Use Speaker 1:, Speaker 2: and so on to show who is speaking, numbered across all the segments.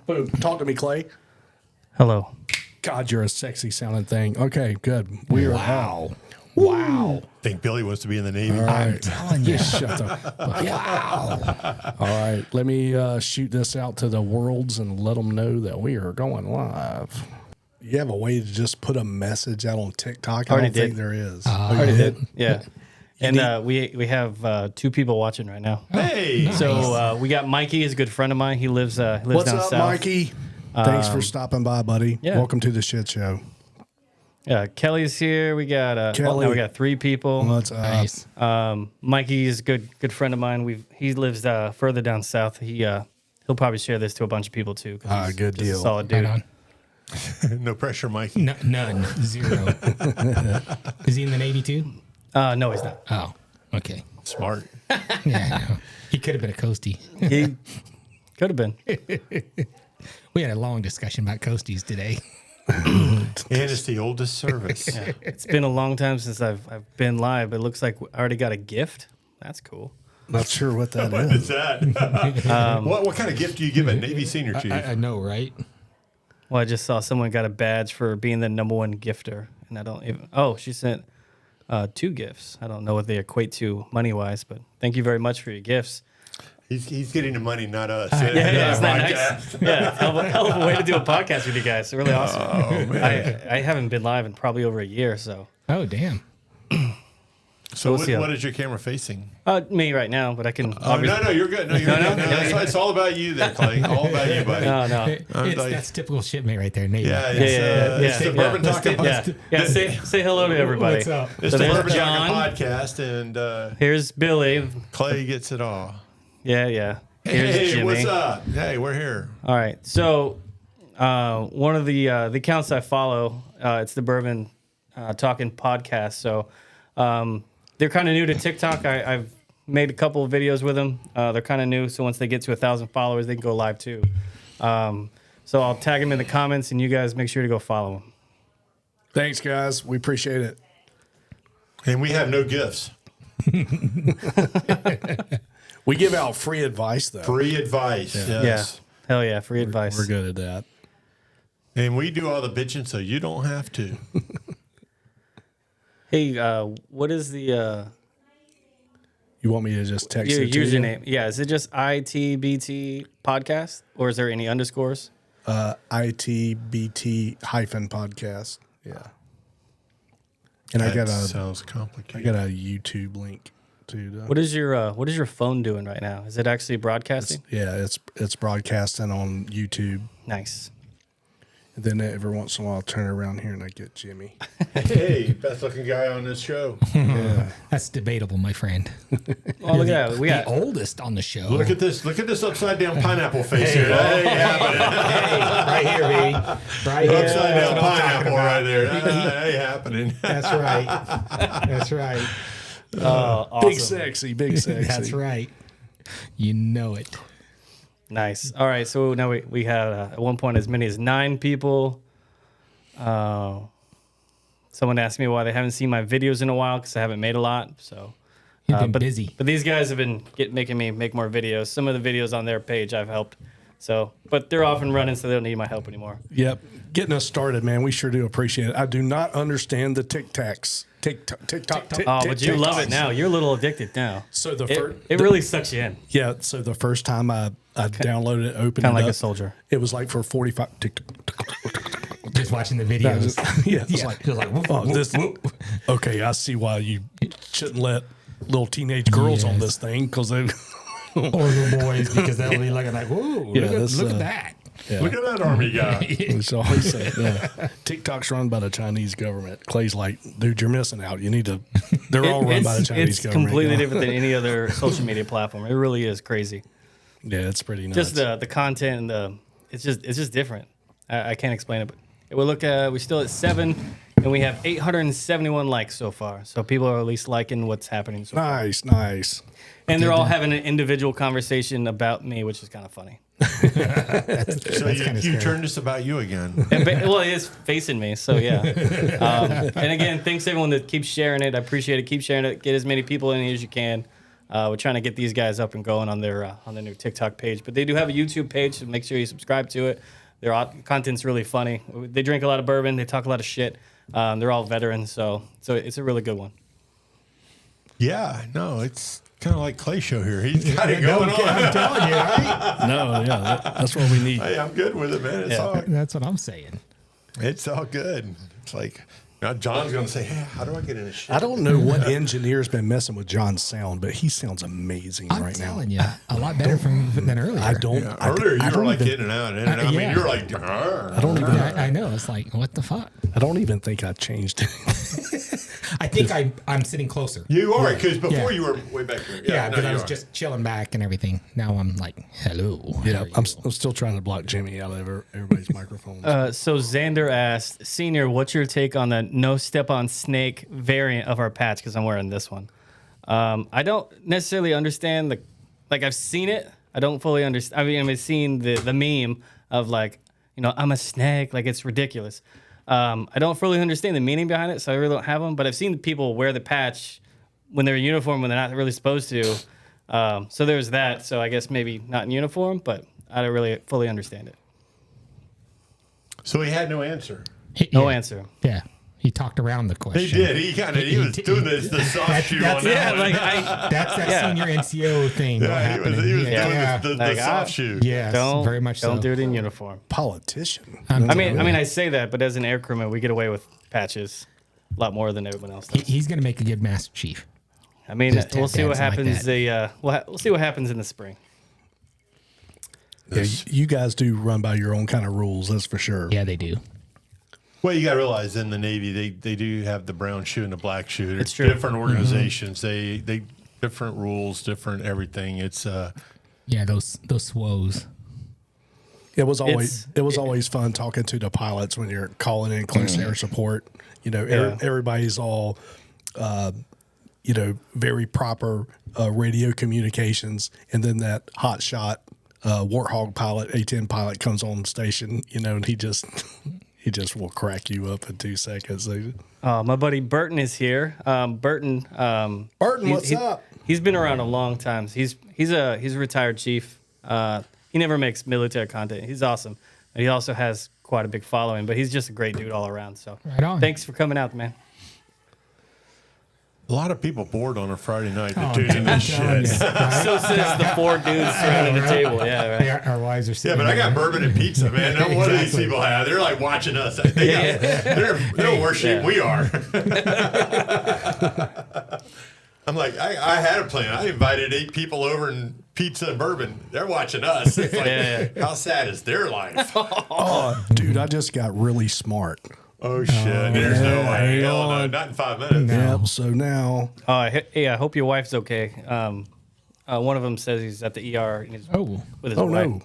Speaker 1: Boom. Talk to me, Clay.
Speaker 2: Hello.
Speaker 1: God, you're a sexy sounding thing. Okay, good. We are
Speaker 3: Wow.
Speaker 4: I think Billy wants to be in the Navy.
Speaker 1: All right.
Speaker 3: I'm telling you.
Speaker 1: Shut up. Wow. All right. Let me shoot this out to the worlds and let them know that we are going live. You have a way to just put a message out on TikTok?
Speaker 2: Already
Speaker 1: I don't think
Speaker 2: did.
Speaker 1: there is.
Speaker 2: Already did. Yeah. And we have 2 people watching right now.
Speaker 4: Hey,
Speaker 3: Nice.
Speaker 2: So we got Mikey, is a good friend of mine. He lives
Speaker 1: What's
Speaker 2: down
Speaker 1: up,
Speaker 2: south.
Speaker 1: Mikey? Thanks for stopping by, buddy.
Speaker 2: yeah.
Speaker 1: Welcome to the shit show.
Speaker 2: Yeah, Kelly's here. We got
Speaker 1: Kelly.
Speaker 2: now we got 3 people.
Speaker 1: What's up?
Speaker 3: Nice.
Speaker 2: Mikey is a good friend of mine. He lives further down south. He'll probably share this to a bunch of people too. 'Cause he's
Speaker 1: Good
Speaker 2: just a
Speaker 1: deal.
Speaker 2: solid
Speaker 3: Right
Speaker 2: dude.
Speaker 3: on.
Speaker 4: no pressure, Mikey.
Speaker 3: No, none. 0. Is he in the Navy too?
Speaker 2: No, he's not.
Speaker 3: Oh, okay.
Speaker 4: Smart.
Speaker 3: Yeah, I know. He could have been a coastie.
Speaker 2: He could have been.
Speaker 3: We had a long discussion about coasties today.
Speaker 4: And it's the oldest service.
Speaker 2: Yeah. It's been a long time since I've been live, but it looks like I already got a gift. That's cool.
Speaker 1: Not sure what that
Speaker 4: What
Speaker 1: is.
Speaker 4: is that? what kind of gift do you give a Navy senior chief?
Speaker 3: I know, right?
Speaker 2: Well, I just saw someone got a badge for being the #1 gifter, and I don't even. Oh, she sent 2 gifts. I don't know what they equate to money wise, but thank you very much for your gifts.
Speaker 4: He's getting the money, not us.
Speaker 2: Yeah, isn't that nice? Yeah, hell of a way to do a podcast with you guys. Really awesome.
Speaker 4: Oh, man.
Speaker 2: I haven't been live in probably over a year, so
Speaker 3: Oh, damn.
Speaker 4: So
Speaker 2: we'll see how-
Speaker 4: what is your camera facing?
Speaker 2: me right now, but I can.
Speaker 4: Oh, no, you're good. No, you're good. No, it's all about you there, Clay. All about you, buddy.
Speaker 2: No.
Speaker 3: That's typical shipmate right there, Navy.
Speaker 4: Yeah,
Speaker 2: Yeah.
Speaker 4: it's the Bourbon Talking
Speaker 2: Yeah. Say hello to everybody.
Speaker 3: What's up?
Speaker 4: It's
Speaker 2: So
Speaker 4: the
Speaker 2: there's
Speaker 4: Bourbon
Speaker 2: John.
Speaker 4: Talking podcast, and
Speaker 2: Here's Billy.
Speaker 4: Clay gets it all.
Speaker 2: Yeah. Here's
Speaker 4: Hey,
Speaker 2: Jimmy.
Speaker 4: what's up? Hey, we're here.
Speaker 2: All right. So, one of the accounts I follow, it's the Bourbon Talking podcast. So, they're kind of new to TikTok. I've made a couple of videos with them. They're kind of new. So once they get to 1,000 followers, they can go live too. So I'll tag them in the comments, and you guys make sure to go follow them.
Speaker 1: Thanks, guys. We appreciate it.
Speaker 4: And we have no gifts.
Speaker 1: We give out free advice, though.
Speaker 4: Free advice. Yes.
Speaker 2: Yeah. Hell yeah. Free advice.
Speaker 1: We're good at that.
Speaker 4: And we do all the bitching so you don't have to.
Speaker 2: Hey, what is the
Speaker 1: You want me to just text
Speaker 2: your
Speaker 1: it to you?
Speaker 2: username? Yeah. Is it just ITBT podcast, or is there any underscores?
Speaker 1: ITBT hyphen podcast. Yeah. And I
Speaker 4: That
Speaker 1: got
Speaker 4: sounds complicated.
Speaker 1: a YouTube link too.
Speaker 2: What is your phone doing right now? Is it actually broadcasting?
Speaker 1: It's broadcasting on YouTube.
Speaker 2: Nice.
Speaker 1: And then every once in a while, I'll turn around here and I get Jimmy.
Speaker 4: Hey, best looking guy on this show.
Speaker 1: Yeah.
Speaker 3: That's debatable, my friend.
Speaker 2: Oh, look at that. We
Speaker 3: The
Speaker 2: got
Speaker 3: oldest on the show.
Speaker 4: Look at this. Look at this upside down pineapple face here. Hey, happening.
Speaker 3: right here, baby. Right here.
Speaker 4: Upside
Speaker 3: That's
Speaker 4: down
Speaker 3: what I'm talking
Speaker 4: pineapple
Speaker 3: about.
Speaker 4: right there. Hey, happening.
Speaker 3: That's right. That's right.
Speaker 2: awesome.
Speaker 1: Big sexy, big sexy.
Speaker 3: That's right. You know it.
Speaker 2: Nice. All right. So now we had at one point as many as 9 people. Someone asked me why they haven't seen my videos in a while because I haven't made a lot. So
Speaker 3: You've been
Speaker 2: but
Speaker 3: busy.
Speaker 2: But these guys have been making me make more videos. Some of the videos on their page I've helped. So, but they're off and running, so they don't need my help anymore.
Speaker 1: Yep. Getting us started, man. We sure do appreciate it. I do not understand the TikToks. TikTok.
Speaker 2: Oh, but you love it now. You're a little addicted now.
Speaker 1: So
Speaker 2: It really sucks you in.
Speaker 1: Yeah. So the first time I downloaded it, opened
Speaker 2: Kind
Speaker 1: it
Speaker 2: of like
Speaker 1: up,
Speaker 2: a soldier.
Speaker 1: it was like for 45.
Speaker 3: Just watching the videos.
Speaker 1: Yeah. It's like,
Speaker 3: Just like, whoop,
Speaker 1: oh,
Speaker 3: whoop,
Speaker 1: this.
Speaker 3: whoop.
Speaker 1: Okay, I see why you shouldn't let little teenage girls on
Speaker 3: Yes.
Speaker 1: this thing because they.
Speaker 3: Or the boys, because they'll be looking like, whoa,
Speaker 1: Yeah,
Speaker 3: look at that.
Speaker 1: Yeah.
Speaker 4: Look at that army guy.
Speaker 1: It's always say, yeah. TikTok's run by the Chinese government. Clay's like, dude, you're missing out. You need to. They're all run by the Chinese
Speaker 2: It's
Speaker 1: government.
Speaker 2: completely
Speaker 1: you know?
Speaker 2: different than any other social media platform. It really is crazy.
Speaker 1: Yeah, it's pretty nuts.
Speaker 2: Just the content and it's just different. I can't explain it, but we're still at 7, and we have 871 likes so far. So people are at least liking what's happening so far.
Speaker 1: Nice.
Speaker 2: And they're all having an individual conversation about me, which is kind of funny.
Speaker 4: So you turned this about you again.
Speaker 2: Well, it is facing me, so yeah. And again, thanks to everyone that keeps sharing it. I appreciate it. Keep sharing it. Get as many people in as you can. We're trying to get these guys up and going on their new TikTok page, but they do have a YouTube page, so make sure you subscribe to it. Their content's really funny. They drink a lot of bourbon. They talk a lot of shit. They're all veterans, so it's a really good one.
Speaker 4: Yeah, no, it's kind of like Clay show here. He's got it going on.
Speaker 3: I'm telling you, right?
Speaker 1: No, yeah, that's what we need.
Speaker 4: Hey, I'm good with it, man.
Speaker 3: That's what I'm saying.
Speaker 4: It's all good. It's like now John's going to say, hey, how do I get in this shit?
Speaker 1: I don't know what engineer's been messing with John's sound, but he sounds amazing
Speaker 3: I'm
Speaker 1: right now.
Speaker 3: telling you, a lot better than earlier.
Speaker 1: I don't.
Speaker 4: Yeah,
Speaker 1: I
Speaker 4: earlier, you
Speaker 1: don't
Speaker 4: were like
Speaker 1: even,
Speaker 4: in and out. I mean,
Speaker 3: yeah.
Speaker 4: you were like, "Arr."
Speaker 1: I don't even.
Speaker 3: I know. It's like, what the fuck?
Speaker 1: I don't even think I changed it.
Speaker 3: I think I'm sitting closer.
Speaker 4: You are, because before
Speaker 3: Yeah.
Speaker 4: you were way back here.
Speaker 3: Yeah,
Speaker 4: no,
Speaker 3: because I
Speaker 4: you
Speaker 3: was
Speaker 4: are.
Speaker 3: just chilling back and everything. Now I'm like, hello.
Speaker 1: Yeah,
Speaker 3: how are
Speaker 1: I'm
Speaker 3: you?
Speaker 1: still trying to block Jimmy out of everybody's microphones.
Speaker 2: So Xander asked, Senior, what's your take on the no step on snake variant of our patch? Because I'm wearing this one. I don't necessarily understand I've seen it. I don't fully understand. I mean, I've seen the meme of like, I'm a snake. Like, it's ridiculous. I don't fully understand the meaning behind it, so I really don't have them. But I've seen people wear the patch when they're in uniform when they're not really supposed to. So there's that. So I guess maybe not in uniform, but I don't really fully understand it.
Speaker 4: So he had no answer.
Speaker 2: No answer.
Speaker 3: Yeah, he talked around the question.
Speaker 4: He did. He was doing the soft shoe on that one.
Speaker 3: That's that senior NCO thing.
Speaker 4: Yeah, he was doing
Speaker 3: Yeah.
Speaker 4: the
Speaker 2: Like,
Speaker 4: soft shoe.
Speaker 3: Yes, very much so.
Speaker 2: Don't do it in uniform.
Speaker 1: Politician.
Speaker 2: I mean, I say that, but as an air crewman, we get away with patches a lot more than everyone else does.
Speaker 3: He's going to make a good Master Chief.
Speaker 2: I mean,
Speaker 3: Just
Speaker 2: we'll see what
Speaker 3: dancing like
Speaker 2: happens.
Speaker 3: that.
Speaker 2: We'll see what happens in the spring.
Speaker 1: Yeah, you guys do run by your own kind of rules, that's for sure.
Speaker 3: Yeah, they do.
Speaker 4: Well, you got to realize in the Navy, they do have the brown shoe and the black shoe. They're
Speaker 2: It's true.
Speaker 4: different organizations. They different rules, different everything. It's
Speaker 3: Yeah, those SWOs.
Speaker 1: It was always fun talking to the pilots when you're calling in close air support. Everybody's all very proper radio communications, and then that hot shot Warthog pilot, A-10 pilot comes on station, and he just will crack you up in 2 seconds.
Speaker 2: My buddy Burton is here. Burton,
Speaker 1: What's up?
Speaker 2: He's been around a long time. He's a retired chief. He never makes military content. He's awesome. And he also has quite a big following, but he's just a great dude all around. So
Speaker 3: Right on.
Speaker 2: thanks for coming out, man.
Speaker 4: a lot of people bored on a Friday night
Speaker 3: Oh,
Speaker 4: doing this shit.
Speaker 2: So says the 4 dudes surrounding the table. Yeah, right.
Speaker 3: Our wives are
Speaker 4: Yeah,
Speaker 3: sitting
Speaker 4: but I got
Speaker 3: there.
Speaker 4: bourbon and pizza, man. Now, what do these people have? They're like watching us. They're worshiping.
Speaker 2: Yeah.
Speaker 4: We are. I'm like, I had a plan. I invited 8 people over and pizza and bourbon. They're watching us. It's like, how sad is their life?
Speaker 1: Oh, dude, I just got really smart.
Speaker 4: Oh, shit. There's no way.
Speaker 1: hang
Speaker 4: Hell no.
Speaker 1: on.
Speaker 4: Not in 5 minutes.
Speaker 1: Yep. So now,
Speaker 2: Hey, I hope your wife's okay. One of them says he's at the ER and he's
Speaker 3: Oh,
Speaker 2: with his
Speaker 1: oh
Speaker 2: wife.
Speaker 1: no,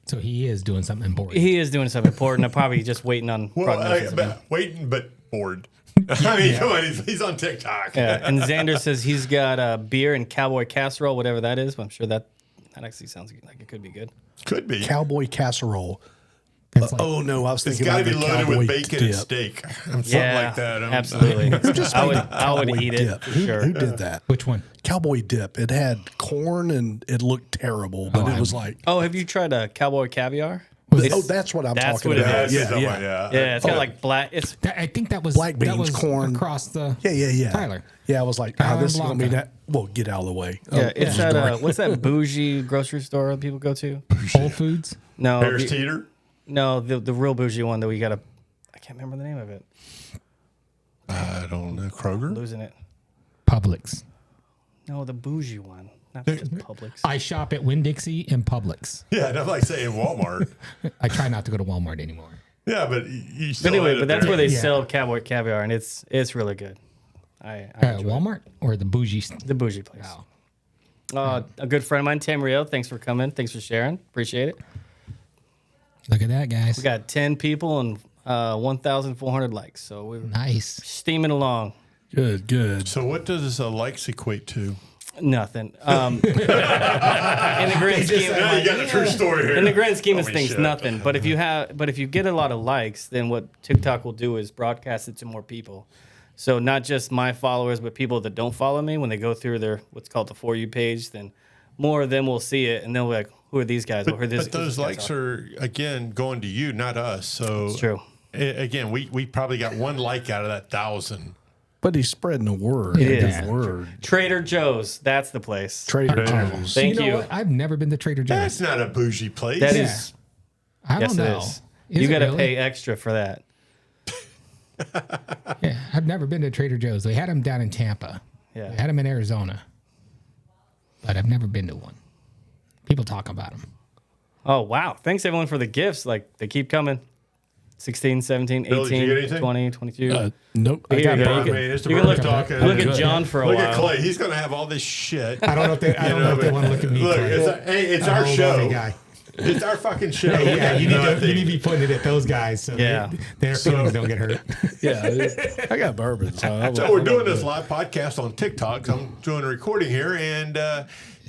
Speaker 3: so he is doing something important.
Speaker 2: He is doing something important. I'm probably just waiting on prognosis. of him.
Speaker 4: Waiting, but bored. I mean, come on. He's on TikTok.
Speaker 2: Yeah, and Xander says he's got beer and cowboy casserole, whatever that is. But I'm sure that actually sounds like it could be good.
Speaker 4: Could be.
Speaker 1: cowboy casserole.
Speaker 3: It's like-
Speaker 1: Oh no, I was
Speaker 4: It's
Speaker 1: thinking
Speaker 4: got to
Speaker 1: about
Speaker 4: be
Speaker 1: the
Speaker 4: loaded
Speaker 1: cowboy
Speaker 4: with bacon
Speaker 1: dip.
Speaker 4: and steak. Something like that.
Speaker 2: Absolutely. I would
Speaker 1: Cowboy
Speaker 2: eat it
Speaker 1: dip.
Speaker 2: for
Speaker 1: Who
Speaker 2: sure.
Speaker 1: did that?
Speaker 3: Which one?
Speaker 1: Cowboy dip. It had corn and it looked terrible, but it was like,
Speaker 2: Oh, have you tried cowboy caviar?
Speaker 1: that's what I'm
Speaker 2: That's
Speaker 1: talking
Speaker 2: what it
Speaker 1: about.
Speaker 2: is.
Speaker 1: Yeah.
Speaker 2: Yeah, it's got like black. It's
Speaker 3: I think that was
Speaker 1: Black
Speaker 3: that
Speaker 1: beans,
Speaker 3: was
Speaker 1: corn.
Speaker 3: across the.
Speaker 1: Yeah.
Speaker 3: Tyler.
Speaker 1: Yeah, I was like,
Speaker 3: Tyler
Speaker 1: this is going to be
Speaker 3: Blanca.
Speaker 1: that. Well, get out of the way.
Speaker 2: yeah, it's at what's that bougie grocery store that people go to?
Speaker 3: Whole Foods.
Speaker 2: No,
Speaker 4: Bear's Teeter.
Speaker 2: no, the real bougie one that we got to. I can't remember the name of it.
Speaker 4: I don't know. Kroger?
Speaker 2: Losing it.
Speaker 3: Publix.
Speaker 2: No, the bougie one, not just Publix.
Speaker 3: I shop at Winn-Dixie and Publix.
Speaker 4: Yeah, not like saying Walmart.
Speaker 3: I try not to go to Walmart anymore.
Speaker 4: Yeah, but you
Speaker 2: But
Speaker 4: still
Speaker 2: anyway,
Speaker 4: had it
Speaker 2: but that's
Speaker 4: there.
Speaker 2: where they
Speaker 3: Yeah.
Speaker 2: sell cowboy caviar, and it's really good. I enjoy it.
Speaker 3: Walmart or the bougie?
Speaker 2: The bougie place.
Speaker 3: Wow.
Speaker 2: A good friend of mine, Tamriel, thanks for coming. Thanks for sharing. Appreciate it.
Speaker 3: Look at that, guys.
Speaker 2: We got 10 people and 1,400 likes. So we're
Speaker 3: Nice.
Speaker 2: steaming along.
Speaker 1: Good, good.
Speaker 4: So what does likes equate to?
Speaker 2: Nothing. In the grand scheme,
Speaker 4: Now you got a true story here.
Speaker 2: in the grand scheme of
Speaker 4: Holy
Speaker 2: things,
Speaker 4: shit.
Speaker 2: nothing. But if you get a lot of likes, then what TikTok will do is broadcast it to more people. So not just my followers, but people that don't follow me. When they go through their what's called the For You page, then more of them will see it, and they'll be like, "Who are these guys?"
Speaker 4: But those likes are, again, going to you, not us. So
Speaker 2: It's true.
Speaker 4: Again, we probably got one like out of that 1,000.
Speaker 1: But he's spreading the word.
Speaker 2: It
Speaker 1: The
Speaker 2: is.
Speaker 1: word.
Speaker 2: Trader Joe's. That's the place.
Speaker 1: Trader Joe's.
Speaker 2: Thank
Speaker 3: you know
Speaker 2: you.
Speaker 3: what? I've never been to Trader Joe's.
Speaker 4: That's not a bougie place.
Speaker 2: That
Speaker 3: Yeah.
Speaker 2: is.
Speaker 3: I
Speaker 2: Yes,
Speaker 3: don't
Speaker 2: it
Speaker 3: know.
Speaker 2: is.
Speaker 3: Is
Speaker 2: You
Speaker 3: it
Speaker 2: got to
Speaker 3: really?
Speaker 2: pay extra for that.
Speaker 3: Yeah, I've never been to Trader Joe's. They had them down in Tampa.
Speaker 2: Yeah.
Speaker 3: They had them in Arizona. But I've never been to one. People talk about them.
Speaker 2: Oh, wow. Thanks, everyone, for the gifts. Like, they keep coming. 16, 17,
Speaker 4: Bill, did you get
Speaker 2: 18,
Speaker 4: anything?
Speaker 2: 20, 22.
Speaker 1: Nope. I
Speaker 2: Here
Speaker 1: got
Speaker 2: you go.
Speaker 1: bourbon.
Speaker 2: You
Speaker 4: I mean, it's the
Speaker 2: You can
Speaker 4: Bourbon
Speaker 2: look,
Speaker 4: talking.
Speaker 2: look at
Speaker 1: Good.
Speaker 2: John for a
Speaker 4: Look
Speaker 2: while.
Speaker 4: at Clay. He's going to have all this shit.
Speaker 3: I don't know if they, I don't know if they want to look at me.
Speaker 4: Look,
Speaker 3: Clay.
Speaker 4: it's
Speaker 3: I'm
Speaker 4: our
Speaker 3: an old
Speaker 4: show.
Speaker 3: money guy.
Speaker 4: It's our fucking show.
Speaker 3: Yeah, you need
Speaker 4: Nothing.
Speaker 3: to be putting it at those guys so
Speaker 2: Yeah.
Speaker 3: their feelings don't get hurt.
Speaker 1: Yeah, I got bourbon.
Speaker 4: So we're doing this live podcast on TikTok. I'm doing a recording here, and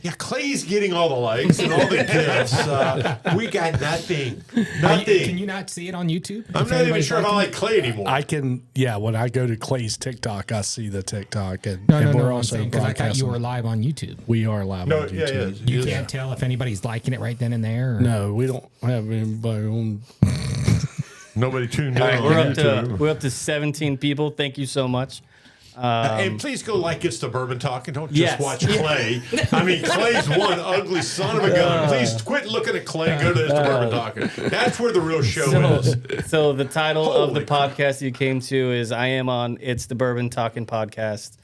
Speaker 4: yeah, Clay's getting all the likes and all the gifts. We got nothing. Nothing.
Speaker 3: Can you not see it on YouTube?
Speaker 4: I'm
Speaker 3: If
Speaker 4: not even
Speaker 3: anybody's
Speaker 4: sure if I
Speaker 3: liking
Speaker 4: like Clay anymore.
Speaker 1: I can, yeah. When I go to Clay's TikTok, I see the TikTok, and,
Speaker 3: No,
Speaker 1: and
Speaker 3: no,
Speaker 1: we're
Speaker 3: no.
Speaker 1: also
Speaker 3: Because I thought you
Speaker 1: broadcasting.
Speaker 3: were live on YouTube.
Speaker 1: We are live
Speaker 4: no,
Speaker 1: on
Speaker 4: yeah,
Speaker 1: YouTube.
Speaker 4: yeah.
Speaker 3: You can't tell if anybody's liking it right then and there. Or?
Speaker 1: No, we don't have anybody on.
Speaker 4: Nobody tuned in.
Speaker 2: All right,
Speaker 4: on
Speaker 2: we're
Speaker 4: YouTube.
Speaker 2: up to 17 people. Thank you so much.
Speaker 4: And please go like It's the Bourbon Talk and don't just
Speaker 2: Yes.
Speaker 4: watch Clay. I mean, Clay's one ugly son of a gun. Please quit looking at Clay and go to It's the Bourbon Talk. That's where the real show is.
Speaker 2: So the title of the
Speaker 4: Holy crap.
Speaker 2: podcast you came to is I am on It's the Bourbon Talking Podcast.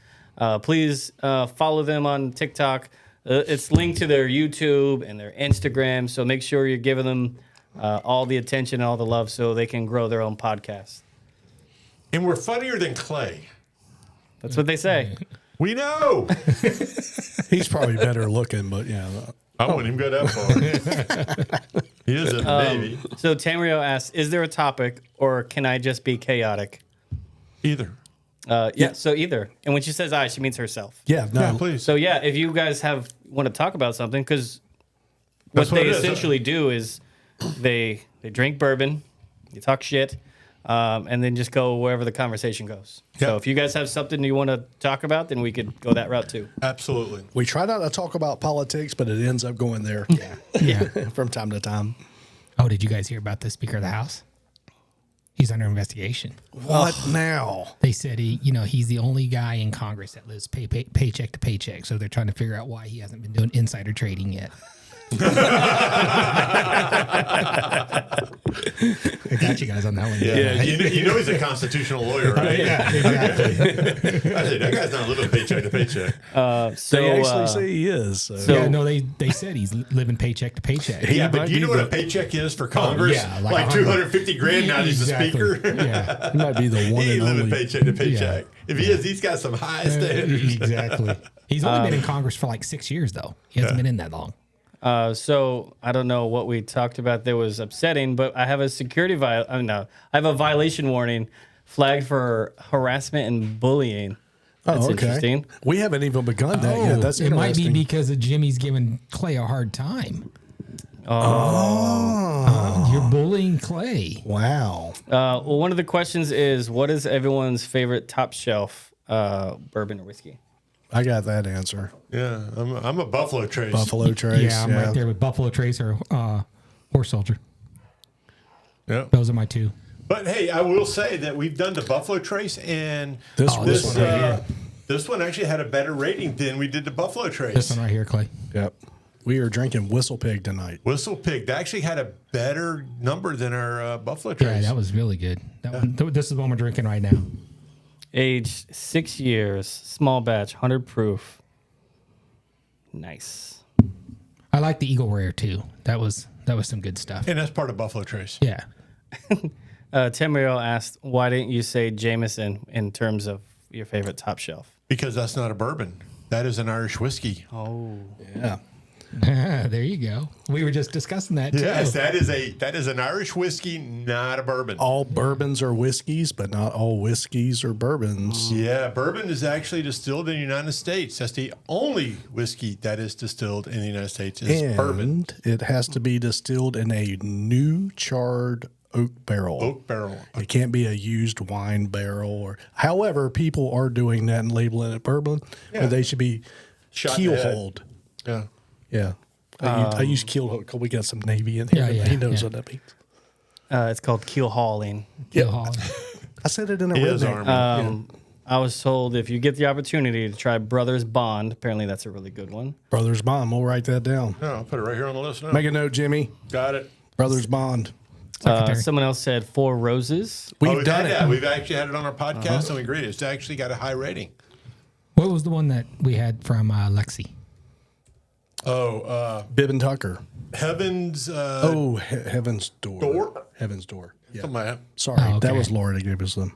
Speaker 2: Please follow them on TikTok. It's linked to their YouTube and their Instagram. So make sure you're giving them all the attention and all the love so they can grow their own podcast.
Speaker 4: And we're funnier than Clay.
Speaker 2: That's what they say.
Speaker 4: We know.
Speaker 1: He's probably better looking, but yeah.
Speaker 4: I wouldn't even go that far. He is a baby.
Speaker 2: So Tamrio asks, is there a topic or can I just be chaotic?
Speaker 4: Either.
Speaker 2: Yeah, so either. And when she says I, she means herself.
Speaker 1: Yeah, no.
Speaker 4: Yeah, please.
Speaker 2: So yeah, if you guys want to talk about something, because what
Speaker 4: That's what
Speaker 2: they
Speaker 4: it is.
Speaker 2: essentially do is they drink bourbon, you talk shit, and then just go wherever the conversation goes. So
Speaker 4: Yeah.
Speaker 2: if you guys have something you want to talk about, then we could go that route too.
Speaker 4: Absolutely.
Speaker 1: We try not to talk about politics, but it ends up going there
Speaker 3: Yeah.
Speaker 1: from time to time.
Speaker 3: Oh, did you guys hear about the Speaker of the House? He's under investigation.
Speaker 1: What now?
Speaker 3: They said he's the only guy in Congress that lives paycheck to paycheck. So they're trying to figure out why he hasn't been doing insider trading yet. I got you guys on that one.
Speaker 4: Yeah, you know he's a constitutional lawyer, right?
Speaker 3: Yeah, exactly.
Speaker 4: I said, that guy's not living paycheck to paycheck.
Speaker 2: So
Speaker 1: They actually say he is. So.
Speaker 3: Yeah, no, they said he's living paycheck to paycheck.
Speaker 4: Yeah, but
Speaker 1: might
Speaker 4: do you
Speaker 1: be
Speaker 4: know what
Speaker 1: the-
Speaker 4: a paycheck is for Congress?
Speaker 3: yeah,
Speaker 4: like
Speaker 3: like
Speaker 4: 250 grand now he's a
Speaker 3: Exactly.
Speaker 4: speaker.
Speaker 3: Yeah,
Speaker 1: he might be the one
Speaker 4: He ain't
Speaker 1: and
Speaker 4: living
Speaker 1: only.
Speaker 4: paycheck to paycheck. If he is, he's got some high standards.
Speaker 3: exactly. He's only been in Congress for like 6 years, though. He hasn't been in that long.
Speaker 2: So I don't know what we talked about that was upsetting, but I have a I have a violation warning flagged for harassment and bullying. That's interesting.
Speaker 1: We haven't even begun that yet. That's
Speaker 3: it might be
Speaker 1: interesting.
Speaker 3: because of Jimmy's giving Clay a hard time. Oh, you're bullying Clay.
Speaker 1: Wow.
Speaker 2: Well, one of the questions is, what is everyone's favorite top shelf bourbon or whiskey?
Speaker 1: I got that answer.
Speaker 4: Yeah, I'm a Buffalo Trace.
Speaker 1: Buffalo Trace.
Speaker 3: Yeah, I'm right there with Buffalo Trace or Horse Soldier.
Speaker 4: Yeah.
Speaker 3: Those are my two.
Speaker 4: But hey, I will say that we've done the Buffalo Trace, and
Speaker 1: This
Speaker 4: this
Speaker 1: one right here.
Speaker 4: this one actually had a better rating than we did the Buffalo Trace.
Speaker 3: This one right here, Clay.
Speaker 1: Yep. We are drinking Whistle Pig tonight.
Speaker 4: Whistle Pig, that actually had a better number than our Buffalo Trace.
Speaker 3: Yeah, that was really good. This is the one we're drinking right now.
Speaker 2: Aged 6 years, small batch, 100 proof. Nice.
Speaker 3: I like the Eagle Rare too. That was some good stuff.
Speaker 4: And that's part of Buffalo Trace.
Speaker 3: Yeah.
Speaker 2: Tamrio asked, why didn't you say Jameson in terms of your favorite top shelf?
Speaker 4: Because that's not a bourbon. That is an Irish whiskey.
Speaker 2: Oh.
Speaker 1: Yeah.
Speaker 3: There you go. We were just discussing that too.
Speaker 4: Yes, that is an Irish whiskey, not a bourbon.
Speaker 1: All bourbons are whiskeys, but not all whiskeys are bourbons.
Speaker 4: Yeah, bourbon is actually distilled in the United States. That's the only whiskey that is distilled in the United States is bourbon.
Speaker 1: And it has to be distilled in a new charred oak barrel.
Speaker 4: Oak barrel.
Speaker 1: It can't be a used wine barrel. However, people are doing that and labeling it bourbon, and they should be
Speaker 4: Shot in the head.
Speaker 1: keelhauled.
Speaker 4: Yeah.
Speaker 1: Yeah. I use keelhauled because we got some Navy in here.
Speaker 3: Yeah,
Speaker 1: He knows
Speaker 3: yeah.
Speaker 1: what that means.
Speaker 2: It's called keel hauling.
Speaker 3: Keel hauling.
Speaker 1: I said it in a
Speaker 4: He is
Speaker 1: redneck.
Speaker 4: Army.
Speaker 2: I was told if you get the opportunity to try Brothers Bond, apparently that's a really good one.
Speaker 1: Brothers Bond. We'll write that down.
Speaker 4: No, I'll put it right here on the list now.
Speaker 1: Make a note, Jimmy.
Speaker 4: Got it.
Speaker 1: Brothers Bond.
Speaker 3: Secretary.
Speaker 2: Someone else said Four Roses.
Speaker 1: We've done
Speaker 4: had
Speaker 1: it.
Speaker 4: that. We've actually had it on our podcast, and we agreed. It's actually got a high rating.
Speaker 3: What was the one that we had from Lexi?
Speaker 1: Bib and Tucker.
Speaker 4: Heaven's.
Speaker 1: Heaven's Door.
Speaker 4: Door?
Speaker 1: Heaven's Door. Yeah.
Speaker 4: Something like that.
Speaker 1: Sorry,
Speaker 3: Oh,
Speaker 1: that
Speaker 3: okay.
Speaker 1: was Laura that gave us them.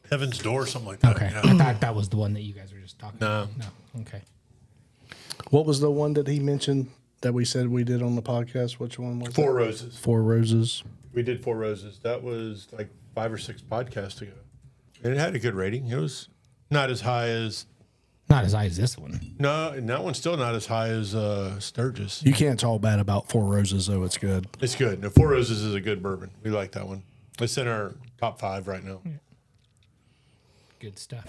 Speaker 4: Heaven's Door, something like that.
Speaker 3: Okay.
Speaker 4: Yeah.
Speaker 3: I thought that was the one that you guys were just talking
Speaker 4: No.
Speaker 3: about. No. Okay.
Speaker 1: What was the one that he mentioned that we said we did on the podcast? Which one was
Speaker 4: Four
Speaker 1: it?
Speaker 4: Roses.
Speaker 1: Four Roses.
Speaker 4: We did Four Roses. That was like 5 or 6 podcasts ago. And it had a good rating. It was not as high as.
Speaker 3: Not as high as this one.
Speaker 4: No, and that one's still not as high as Sturgis.
Speaker 1: You can't talk bad about Four Roses, though. It's good.
Speaker 4: It's good. No, Four Roses is a good bourbon. We like that one. It's in our top 5 right now.
Speaker 3: Good stuff.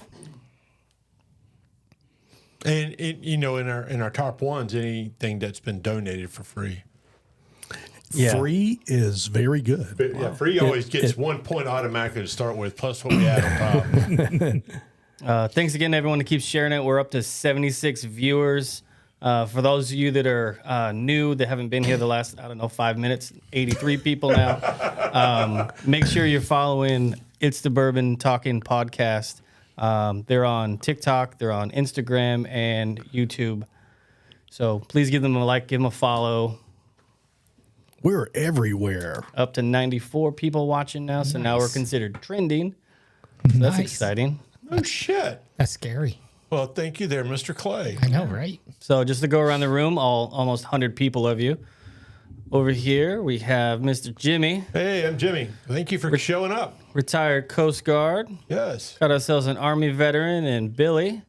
Speaker 4: And in our top ones, anything that's been donated for free.
Speaker 2: Yeah.
Speaker 1: Free is very good.
Speaker 4: But, yeah, free always gets 1 point automatically to start with, plus what we add on top.
Speaker 2: Thanks again, everyone, to keep sharing it. We're up to 76 viewers. For those of you that are new, that haven't been here the last, 5 minutes, 83 people now. Make sure you're following It's the Bourbon Talking Podcast. They're on TikTok, they're on Instagram and YouTube. So please give them a like, give them a follow.
Speaker 1: We're everywhere.
Speaker 2: Up to 94 people watching now, so now we're considered trending. So that's
Speaker 3: Nice.
Speaker 2: exciting.
Speaker 4: Oh, shit.
Speaker 3: That's scary.
Speaker 4: Well, thank you there, Mr. Clay.
Speaker 3: I know, right?
Speaker 2: So just to go around the room, almost 100 people of you. Over here, we have Mr. Jimmy,
Speaker 4: Hey, I'm Jimmy. Thank you for showing up.
Speaker 2: retired Coast Guard.
Speaker 4: Yes.
Speaker 2: Got ourselves an Army veteran and Billy,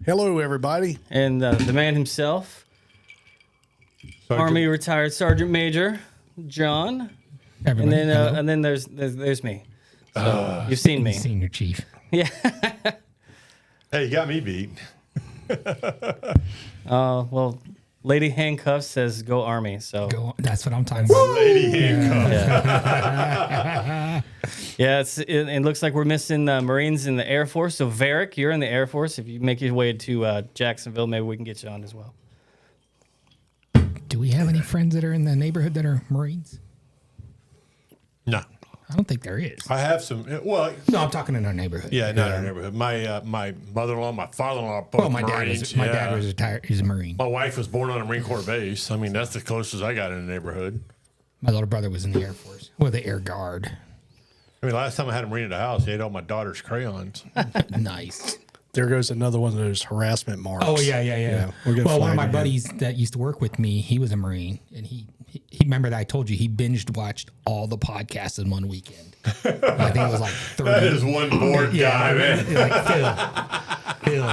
Speaker 1: Hello, everybody.
Speaker 2: and the man himself, Army retired Sergeant Major John, and
Speaker 3: Everybody.
Speaker 2: then
Speaker 3: hello?
Speaker 2: and then there's me. So you've seen me.
Speaker 3: Senior chief.
Speaker 2: Yeah.
Speaker 4: Hey, you got me beat.
Speaker 2: Well, Lady Handcuffs says go Army. So
Speaker 3: Go on. That's what I'm talking about.
Speaker 4: Lady Handcuff.
Speaker 2: yeah, it looks like we're missing Marines in the Air Force. So Varick, you're in the Air Force. If you make your way to Jacksonville, maybe we can get you on as well.
Speaker 3: Do we have any friends that are in the neighborhood that are Marines?
Speaker 4: No.
Speaker 3: I don't think there is.
Speaker 4: I have some. Well,
Speaker 3: No, I'm talking in our neighborhood.
Speaker 4: yeah, not our neighborhood. My mother-in-law, my father-in-law, both
Speaker 3: Oh, my
Speaker 4: Marines.
Speaker 3: dad was retired. He's a Marine.
Speaker 4: My wife was born on a Marine Corps base. I mean, that's the closest I got in the neighborhood.
Speaker 3: My little brother was in the Air Force. Well, the Air Guard.
Speaker 4: I mean, last time I had a Marine at the house, he ate all my daughter's crayons.
Speaker 3: Nice.
Speaker 1: There goes another one of those harassment marks.
Speaker 3: Oh yeah.
Speaker 1: we're gonna
Speaker 3: Well, one of
Speaker 1: flag
Speaker 3: my
Speaker 1: again.
Speaker 3: buddies that used to work with me, he was a Marine, and he remember that I told you he binged watched all the podcasts in one weekend. I think it was like 30.
Speaker 4: That is one bored guy, man.
Speaker 3: Like Phil.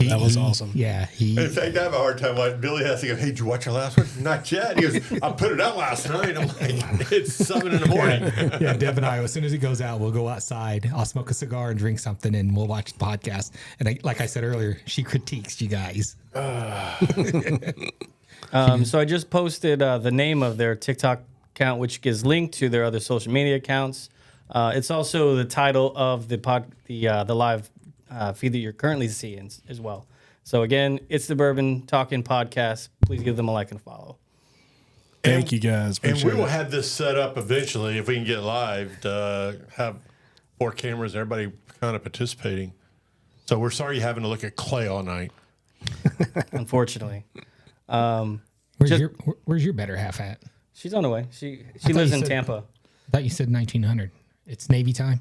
Speaker 1: That was awesome.
Speaker 3: Yeah,
Speaker 4: In fact, I have a hard time. Like Billy has to go, "Hey, did you watch our last one?" Not yet. He goes, "I put it out last night." I'm like, "It's 7 in the morning."
Speaker 3: yeah. Deb and I, as soon as he goes out, we'll go outside. I'll smoke a cigar and drink something, and we'll watch the podcast. And like I said earlier, she critiques you guys.
Speaker 2: So I just posted the name of their TikTok account, which is linked to their other social media accounts. It's also the title of the live feed that you're currently seeing as well. So again, it's the Bourbon Talking Podcast. Please give them a like and follow.
Speaker 1: Thank you guys.
Speaker 4: And we
Speaker 1: Appreciate
Speaker 4: will
Speaker 1: it.
Speaker 4: have this set up eventually if we can get live to have 4 cameras, everybody kind of participating. So we're sorry you're having to look at Clay all night.
Speaker 2: Unfortunately,
Speaker 3: Where's your better half at?
Speaker 2: she's on the way. She
Speaker 3: thought
Speaker 2: lives
Speaker 3: you
Speaker 2: in
Speaker 3: said-
Speaker 2: Tampa.
Speaker 3: I thought you said 1900. It's Navy time.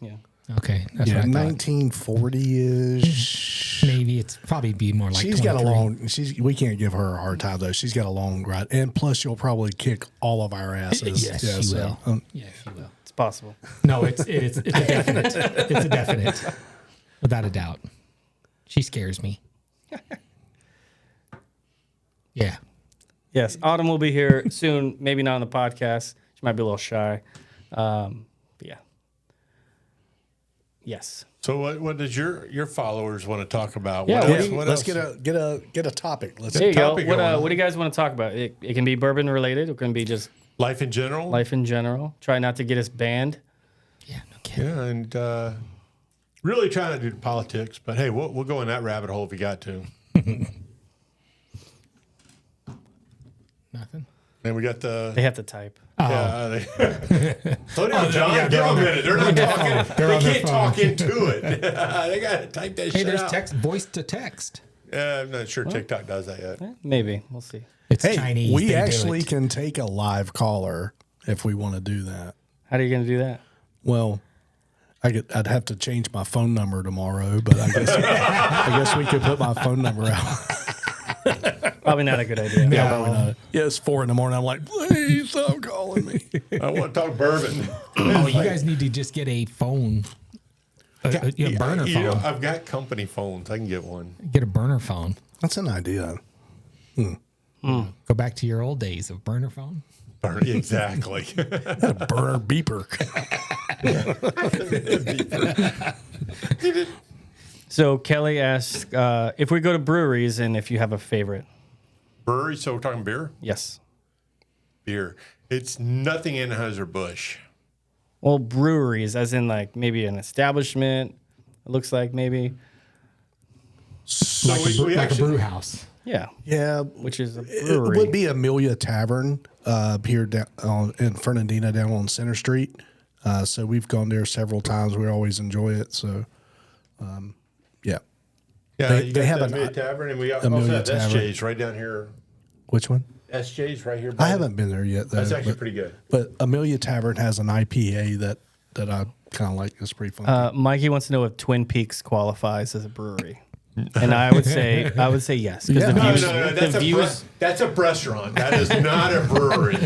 Speaker 2: Yeah.
Speaker 3: Okay, that's
Speaker 1: Yeah,
Speaker 3: what I thought.
Speaker 1: 1940-ish.
Speaker 3: Maybe it's probably be more like
Speaker 1: She's
Speaker 3: 23.
Speaker 1: got a long. We can't give her a hard time though. She's got a long ride, and plus she'll probably kick all of our asses.
Speaker 3: Yes,
Speaker 1: Yeah,
Speaker 3: she
Speaker 1: so,
Speaker 3: will. Yes, she will.
Speaker 2: It's possible.
Speaker 3: No, it's a definite. It's a definite, without a doubt. She scares me. Yeah.
Speaker 2: Yes, Autumn will be here soon. Maybe not on the podcast. She might be a little shy. But yeah. Yes.
Speaker 4: So what does your followers want to talk about?
Speaker 2: Yeah,
Speaker 4: What
Speaker 2: what
Speaker 4: else-
Speaker 2: do you-
Speaker 4: what
Speaker 1: let's
Speaker 4: else?
Speaker 1: get a topic. Let's
Speaker 2: There you go.
Speaker 4: topic
Speaker 2: What
Speaker 4: going.
Speaker 2: do you guys want to talk about? It can be bourbon related. It can be just
Speaker 4: Life in general.
Speaker 2: life in general. Try not to get us banned.
Speaker 3: Yeah, no kidding.
Speaker 4: Yeah, and really trying to do politics, but hey, we'll go in that rabbit hole if you got to.
Speaker 3: Nothing.
Speaker 4: And we got the
Speaker 2: They have to type.
Speaker 4: yeah. Slow down, John. Give them a minute. They're not talking. They
Speaker 3: on their
Speaker 4: can't talk into it. They got to type that
Speaker 3: Hey,
Speaker 4: shit
Speaker 3: there's
Speaker 4: out.
Speaker 3: text, voice to text.
Speaker 4: I'm not sure TikTok does that yet.
Speaker 2: Maybe. We'll see.
Speaker 3: It's
Speaker 1: Hey,
Speaker 3: Chinese.
Speaker 1: we
Speaker 3: they do
Speaker 1: actually
Speaker 3: it.
Speaker 1: can take a live caller if we want to do that.
Speaker 2: How are you going to do that?
Speaker 1: Well, I'd have to change my phone number tomorrow, but I guess we could put my phone number out.
Speaker 2: Probably not a good idea.
Speaker 1: Yeah, probably not. Yeah, it's 4 a.m. I'm like, please stop calling me.
Speaker 4: I want to talk bourbon.
Speaker 3: Oh, you guys need to just get a phone. A burner
Speaker 4: You
Speaker 3: phone.
Speaker 4: know, I've got company phones. I can get one.
Speaker 3: Get a burner phone.
Speaker 1: That's an idea.
Speaker 3: Go back to your old days of burner phone.
Speaker 4: Exactly.
Speaker 1: A burner beeper.
Speaker 2: So Kelly asks if we go to breweries and if you have a favorite.
Speaker 4: Brewery. So we're talking beer.
Speaker 2: Yes.
Speaker 4: Beer. It's nothing Anheuser-Busch.
Speaker 2: Well, breweries, as in like maybe an establishment. It looks like maybe.
Speaker 4: So
Speaker 3: Like,
Speaker 4: we
Speaker 3: like a
Speaker 4: actually
Speaker 3: brew house.
Speaker 2: Yeah.
Speaker 1: Yeah,
Speaker 2: Which is a
Speaker 1: it
Speaker 2: brewery.
Speaker 1: would be Amelia Tavern here down in Fernandina down on Center Street. So we've gone there several times. We always enjoy it. So, yeah.
Speaker 4: yeah.
Speaker 1: they-
Speaker 4: You
Speaker 1: they
Speaker 4: got
Speaker 1: have
Speaker 4: the
Speaker 1: an
Speaker 4: Amelia Tavern, and we also
Speaker 1: Amelia
Speaker 4: have
Speaker 1: Tavern.
Speaker 4: SJ's right down here.
Speaker 1: Which one?
Speaker 4: SJ's right here.
Speaker 1: I haven't been there yet. Though,
Speaker 4: That's actually
Speaker 1: but,
Speaker 4: pretty good.
Speaker 1: But Amelia Tavern has an IPA that I kind of like. It's pretty fun.
Speaker 2: Mikey wants to know if Twin Peaks qualifies as a brewery. And I would say yes. Because
Speaker 1: Yeah.
Speaker 2: the
Speaker 1: No,
Speaker 2: views,
Speaker 4: No, that's
Speaker 2: the
Speaker 4: a
Speaker 2: views
Speaker 4: that's a restaurant. That is not a brewery.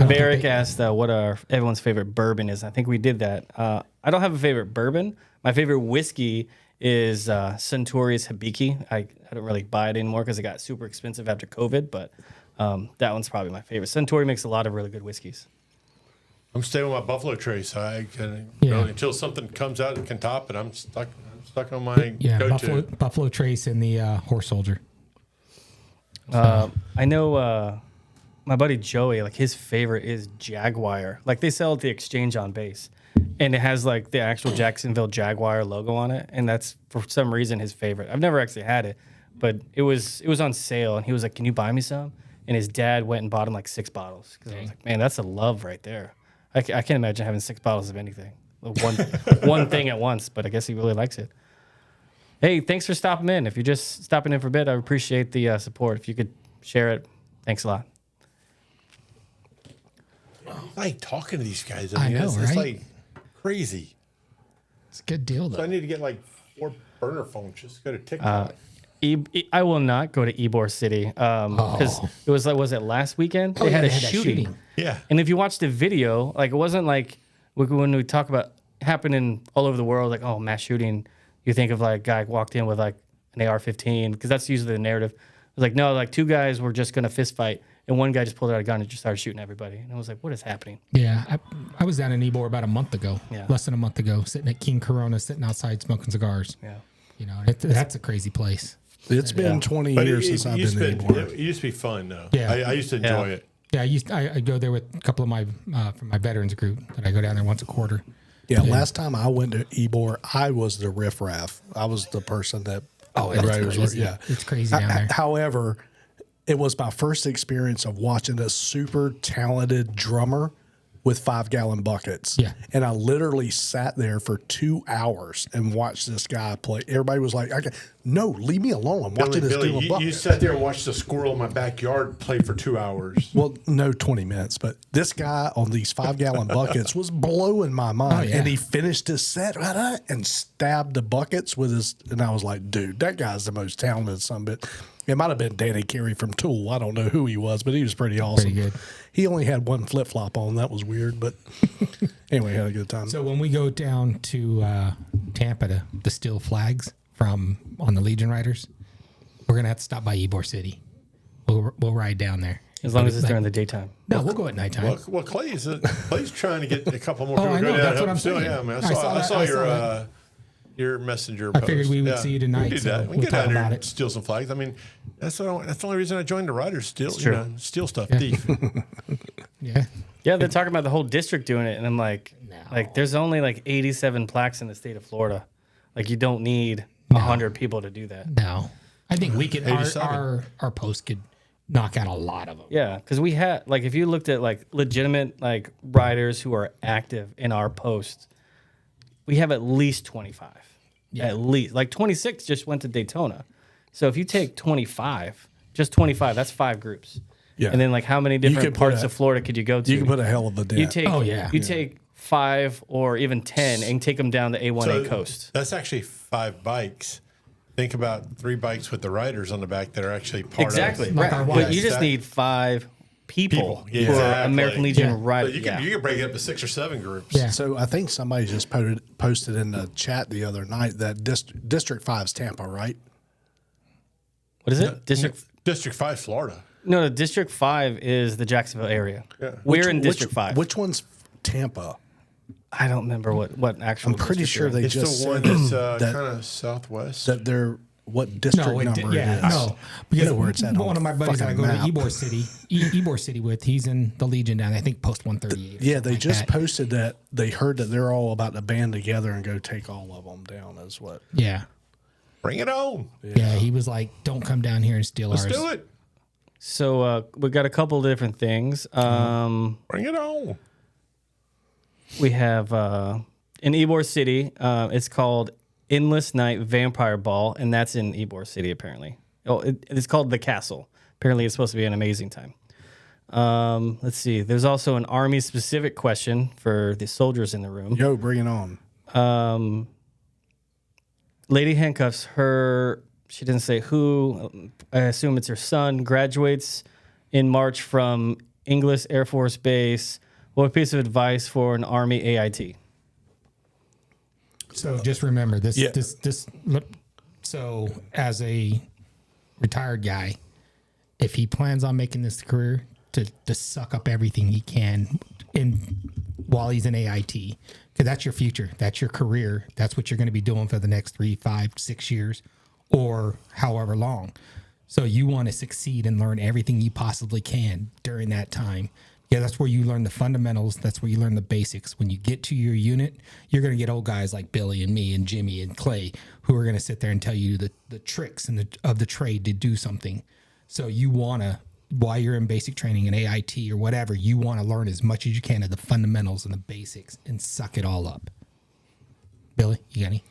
Speaker 2: Barrick asked what everyone's favorite bourbon is. I think we did that. I don't have a favorite bourbon. My favorite whiskey is Suntory's Hibiki. I don't really buy it anymore because it got super expensive after COVID, but that one's probably my favorite. Suntory makes a lot of really good whiskeys.
Speaker 4: I'm staying with my Buffalo Trace. I can
Speaker 3: Yeah.
Speaker 4: until something comes out and can top it. I'm stuck on my
Speaker 3: Yeah,
Speaker 4: go-to.
Speaker 3: Buffalo Trace and the Horse Soldier.
Speaker 2: I know my buddy Joey, like his favorite is Jaguar. Like they sell at the Exchange on base, and it has like the actual Jacksonville Jaguar logo on it, and that's for some reason his favorite. I've never actually had it, but it was on sale, and he was like, "Can you buy me some?" And his dad went and bought him like 6 bottles because I was like, "Man, that's a love right there." I can't imagine having 6 bottles of anything, one thing at once. But I guess he really likes it. Hey, thanks for stopping in. If you're just stopping in for a bit, I appreciate the support. If you could share it, thanks a lot.
Speaker 4: I like talking to these guys.
Speaker 3: I know,
Speaker 4: it's
Speaker 3: right?
Speaker 4: like crazy.
Speaker 3: It's a good deal,
Speaker 4: So I
Speaker 3: though.
Speaker 4: need to get like 4 burner phones. Just go to TikTok.
Speaker 2: I will not go to Ybor City because it was it last weekend? They had a
Speaker 3: that
Speaker 2: shooting.
Speaker 4: Yeah.
Speaker 2: And if you watch the video, like it wasn't like when we talk about happening all over the world, like, oh, mass shooting, you think of like a guy walked in with like an AR-15 because that's usually the narrative. It was like, no, like 2 guys were just going to fist fight and one guy just pulled out a gun and just started shooting everybody. And I was like, what is happening?
Speaker 3: Yeah, I was down in Ybor about a month ago,
Speaker 2: Yeah.
Speaker 3: less than a month ago, sitting at King Corona, sitting outside smoking cigars.
Speaker 2: Yeah.
Speaker 3: You know, that's a crazy place.
Speaker 1: It's been 20
Speaker 4: But
Speaker 1: years since I've been to Ybor.
Speaker 4: it used to be fun though.
Speaker 3: Yeah.
Speaker 4: I used to enjoy
Speaker 2: Yeah.
Speaker 4: it.
Speaker 3: Yeah, I go there with a couple of my from my veterans group that I go down there once a quarter.
Speaker 1: Yeah, last time I went to Ybor, I was the riffraff. I was the person that. everybody was-
Speaker 3: crazy.
Speaker 1: Yeah,
Speaker 3: It's crazy down there.
Speaker 1: However, it was my first experience of watching a super talented drummer with 5-gallon buckets.
Speaker 3: Yeah.
Speaker 1: And I literally sat there for 2 hours and watched this guy play. Everybody was like, okay, no, leave me alone. I'm watching this
Speaker 4: Billy,
Speaker 1: dude bucket.
Speaker 4: you sat there and watched the squirrel in my backyard play for 2 hours.
Speaker 1: Well, no, 20 minutes, but this guy on these 5-gallon buckets was blowing my mind.
Speaker 3: yeah.
Speaker 1: And he finished his set and stabbed the buckets with his. And I was like, dude, that guy's the most talented son of a bitch. It might have been Danny Carey from Tool. I don't know who he was, but he was pretty awesome.
Speaker 3: Pretty good.
Speaker 1: He only had one flip flop on. That was weird, but anyway, had a good time.
Speaker 3: So when we go down to Tampa to steal flags from on the Legion Riders, we're gonna have to stop by Ybor City. We'll ride down there.
Speaker 2: As long as it's during the daytime.
Speaker 3: No, we'll go at nighttime.
Speaker 4: Well, Clay's trying to get a couple more
Speaker 3: Oh,
Speaker 4: people
Speaker 3: I
Speaker 4: to
Speaker 3: know,
Speaker 4: go down.
Speaker 3: that's what I'm
Speaker 4: Still,
Speaker 3: saying.
Speaker 4: yeah, man.
Speaker 3: I saw
Speaker 4: I
Speaker 3: that,
Speaker 4: saw
Speaker 3: I saw that.
Speaker 4: your messenger
Speaker 3: I
Speaker 4: post.
Speaker 3: figured we would see you tonight,
Speaker 4: We can do
Speaker 3: so
Speaker 4: that. We
Speaker 3: we'll
Speaker 4: can get
Speaker 3: talk
Speaker 4: down there
Speaker 3: about
Speaker 4: and
Speaker 3: it.
Speaker 4: steal some flags. I mean, that's the only reason I joined the Riders. Steal stuff.
Speaker 3: Yeah.
Speaker 4: Thief.
Speaker 3: Yeah.
Speaker 2: Yeah, they're talking about the whole district doing it, and I'm like,
Speaker 3: No.
Speaker 2: there's only like 87 plaques in the state of Florida. Like, you don't need 100 people to do that.
Speaker 3: No, I think we could.
Speaker 4: 87.
Speaker 3: Our post could knock out a lot of them.
Speaker 2: Yeah, because we had like, if you looked at like legitimate like riders who are active in our post, we have at least 25.
Speaker 3: Yeah.
Speaker 2: At least like 26 just went to Daytona. So if you take 25, just 25, that's 5 groups.
Speaker 1: Yeah.
Speaker 2: And then like how many different
Speaker 1: could put
Speaker 2: parts
Speaker 1: a-
Speaker 2: of Florida could you go to?
Speaker 1: you can put a hell of a dent.
Speaker 2: You take
Speaker 3: Oh, yeah.
Speaker 2: you take 5 or even 10 and take them down the A1A
Speaker 4: So
Speaker 2: coast.
Speaker 4: That's actually 5 bikes. Think about 3 bikes with the riders on the back that are actually part
Speaker 2: Exactly.
Speaker 4: of
Speaker 3: Like
Speaker 2: Right.
Speaker 3: our
Speaker 2: But
Speaker 3: wives.
Speaker 2: you just need 5 people
Speaker 4: Yeah,
Speaker 2: who are
Speaker 4: exactly.
Speaker 2: American Legion
Speaker 3: Yeah.
Speaker 4: But
Speaker 2: riders.
Speaker 4: you can break it up to 6 or 7 groups.
Speaker 3: Yeah.
Speaker 1: So I think somebody just posted in the chat the other night that District 5's Tampa, right?
Speaker 2: What is it?
Speaker 4: District 5, Florida.
Speaker 2: No, District 5 is the Jacksonville area.
Speaker 4: Yeah.
Speaker 2: We're in District 5.
Speaker 1: Which one's Tampa?
Speaker 2: I don't remember what actual.
Speaker 1: I'm pretty
Speaker 2: district
Speaker 1: sure
Speaker 2: you're in.
Speaker 1: they
Speaker 4: It's
Speaker 1: just
Speaker 4: the one
Speaker 1: said
Speaker 4: that's
Speaker 1: that,
Speaker 4: kind of southwest.
Speaker 1: that they're what district
Speaker 3: No,
Speaker 1: number
Speaker 3: yeah,
Speaker 1: it is.
Speaker 3: no. Because
Speaker 1: know where it's at on
Speaker 3: one of my buddies that I
Speaker 1: fucking
Speaker 3: go
Speaker 1: map.
Speaker 3: to Ybor City, Ybor City with, he's in the Legion down. I think post 138. or
Speaker 1: Yeah,
Speaker 3: something
Speaker 1: they
Speaker 3: like
Speaker 1: just
Speaker 3: that.
Speaker 1: posted that they heard that they're all about to band together and go take all of them down. Is what?
Speaker 3: Yeah,
Speaker 4: Bring it on.
Speaker 3: yeah. He was like, "Don't come down here and steal
Speaker 4: Let's
Speaker 3: ours."
Speaker 4: do it.
Speaker 2: So we got a couple of different things.
Speaker 4: Bring it on.
Speaker 2: We have in Ybor City. It's called Endless Night Vampire Ball, and that's in Ybor City apparently. Oh, it's called the Castle. Apparently, it's supposed to be an amazing time. Let's see. There's also an Army-specific question for the soldiers in the room.
Speaker 1: Yo, bring it on.
Speaker 2: Lady Handcuffs, she didn't say who, I assume it's her son, graduates in March from Inglis Air Force Base. What piece of advice for an Army AIT?
Speaker 3: So just remember this.
Speaker 1: Yeah.
Speaker 3: So as a retired guy, if he plans on making this career, to suck up everything he can while he's in AIT, because that's your future, that's your career, that's what you're going to be doing for the next 3, 5, 6 years, or however long. So you want to succeed and learn everything you possibly can during that time. Yeah, that's where you learn the fundamentals. That's where you learn the basics. When you get to your unit, you're going to get old guys like Billy and me and Jimmy and Clay who are going to sit there and tell you the tricks of the trade to do something. So you want to, while you're in basic training in AIT or whatever, you want to learn as much as you can of the fundamentals and the basics and suck it all up. Billy, you got any?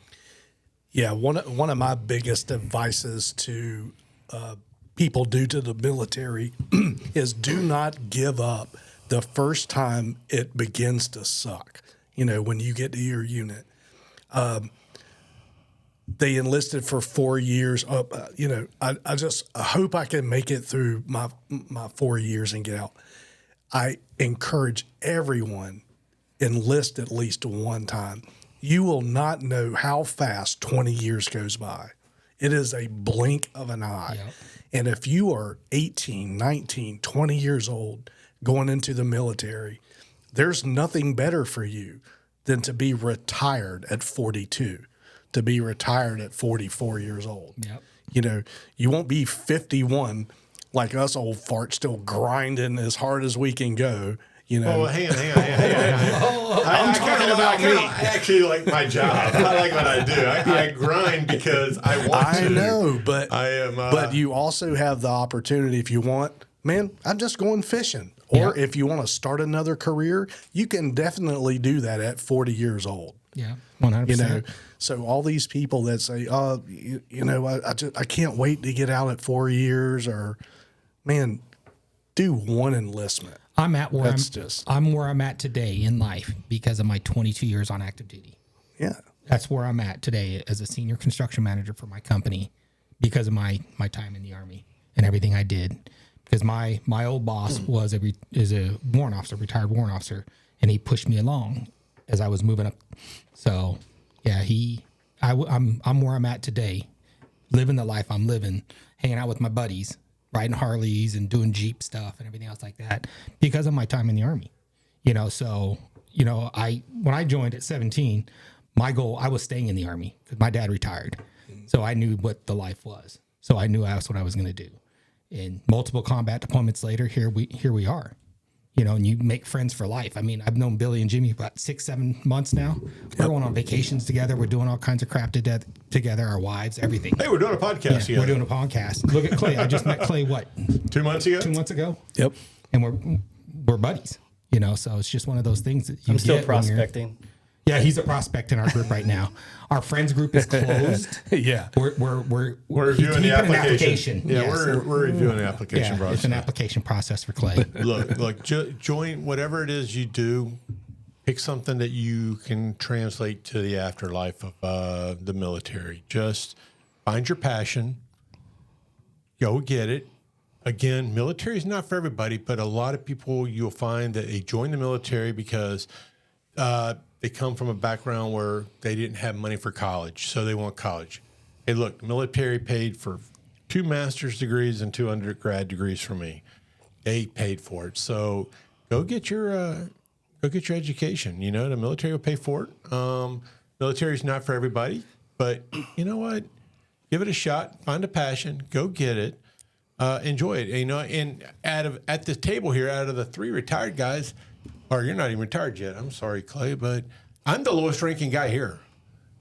Speaker 1: Yeah, one of my biggest advices to people due to the military is do not give up the first time it begins to suck. You know, when you get to your unit, they enlisted for 4 years. You know, I hope I can make it through my 4 years and get out. I encourage everyone enlist at least one time. You will not know how fast 20 years goes by. It is a blink of an eye.
Speaker 3: Yep.
Speaker 1: And if you are 18, 19, 20 years old going into the military, there's nothing better for you than to be retired at 42, to be retired at 44 years old.
Speaker 3: Yep.
Speaker 1: You know, you won't be 51 like us old farts still grinding as hard as we can go. You know,
Speaker 4: Oh, hang on. I'm talking about me. I actually like my job. I like what I do. I grind because I want to.
Speaker 1: I know, but
Speaker 4: I am.
Speaker 1: but you also have the opportunity if you want. Man, I'm just going fishing. Or
Speaker 3: Yeah.
Speaker 1: if you want to start another career, you can definitely do that at 40 years old.
Speaker 3: Yeah, 100%.
Speaker 1: You know, so all these people that say, "Oh, I can't wait to get out at 4 years," or, man, do one enlistment.
Speaker 3: I'm at where
Speaker 1: That's
Speaker 3: I'm where I'm at today in life because of my 22 years on active duty.
Speaker 1: Yeah,
Speaker 3: That's where I'm at today as a senior construction manager for my company because of my time in the Army and everything I did. Because my old boss is a warrant officer, retired warrant officer, and he pushed me along as I was moving up. So yeah, I'm where I'm at today, living the life I'm living, hanging out with my buddies, riding Harleys and doing Jeep stuff and everything else like that because of my time in the Army. So when I joined at 17, my goal, I was staying in the Army because my dad retired. So I knew what the life was. So I knew that's what I was going to do. And multiple combat deployments later, here we are. And you make friends for life. I mean, I've known Billy and Jimmy about 6-7 months now. We're going on vacations together. We're doing all kinds of crap together. Our wives, everything.
Speaker 4: Hey, we're doing a podcast together.
Speaker 3: We're doing a podcast. Look at Clay. I just met Clay,
Speaker 4: 2 months ago?
Speaker 3: 2 months ago?
Speaker 1: yep.
Speaker 3: And we're buddies. So it's just one of those things that you
Speaker 2: I'm still
Speaker 3: get when you're-
Speaker 2: prospecting.
Speaker 3: Yeah, he's a prospect in our group right now. Our friends group is closed.
Speaker 1: Yeah,
Speaker 3: We're
Speaker 4: reviewing the
Speaker 3: he's keeping an
Speaker 4: application. Yeah,
Speaker 3: Yes.
Speaker 4: we're reviewing the application
Speaker 3: Yeah,
Speaker 4: process.
Speaker 3: it's an application process for Clay.
Speaker 4: Look, join whatever it is you do. Pick something that you can translate to the afterlife of the military. Just find your passion. Go get it. Again, military is not for everybody, but a lot of people you'll find that they join the military because they come from a background where they didn't have money for college, so they want college. Hey, look, the military paid for 2 master's degrees and 2 undergrad degrees for me. They paid for it, so go get your education. The military will pay for it. Military is not for everybody, but you know what? Give it a shot. Find a passion. Go get it. Enjoy it. And at the table here, out of the 3 retired guys. Or you're not even retired yet. I'm sorry, Clay, but I'm the lowest ranking guy here.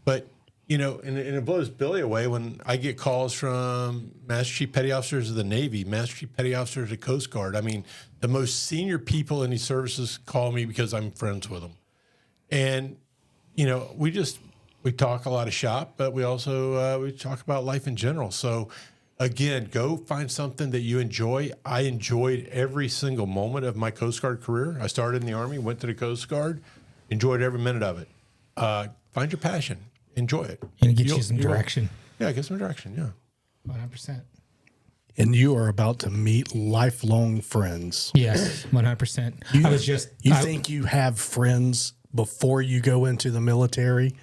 Speaker 4: But, and it blows Billy away when I get calls from Master Chief Petty Officers of the Navy, Master Chief Petty Officers of the Coast Guard. I mean, the most senior people in these services call me because I'm friends with them. And, we talk a lot of shop, but we also we talk about life in general. So, again, go find something that you enjoy. I enjoyed every single moment of my Coast Guard career. I started in the Army, went to the Coast Guard, enjoyed every minute of it. Find your passion. Enjoy it.
Speaker 3: And it gets you some direction.
Speaker 4: Yeah, get some direction, yeah.
Speaker 3: 100%.
Speaker 1: And you are about to meet lifelong friends.
Speaker 3: Yes, 100%.
Speaker 1: You think you have friends before you go into the military?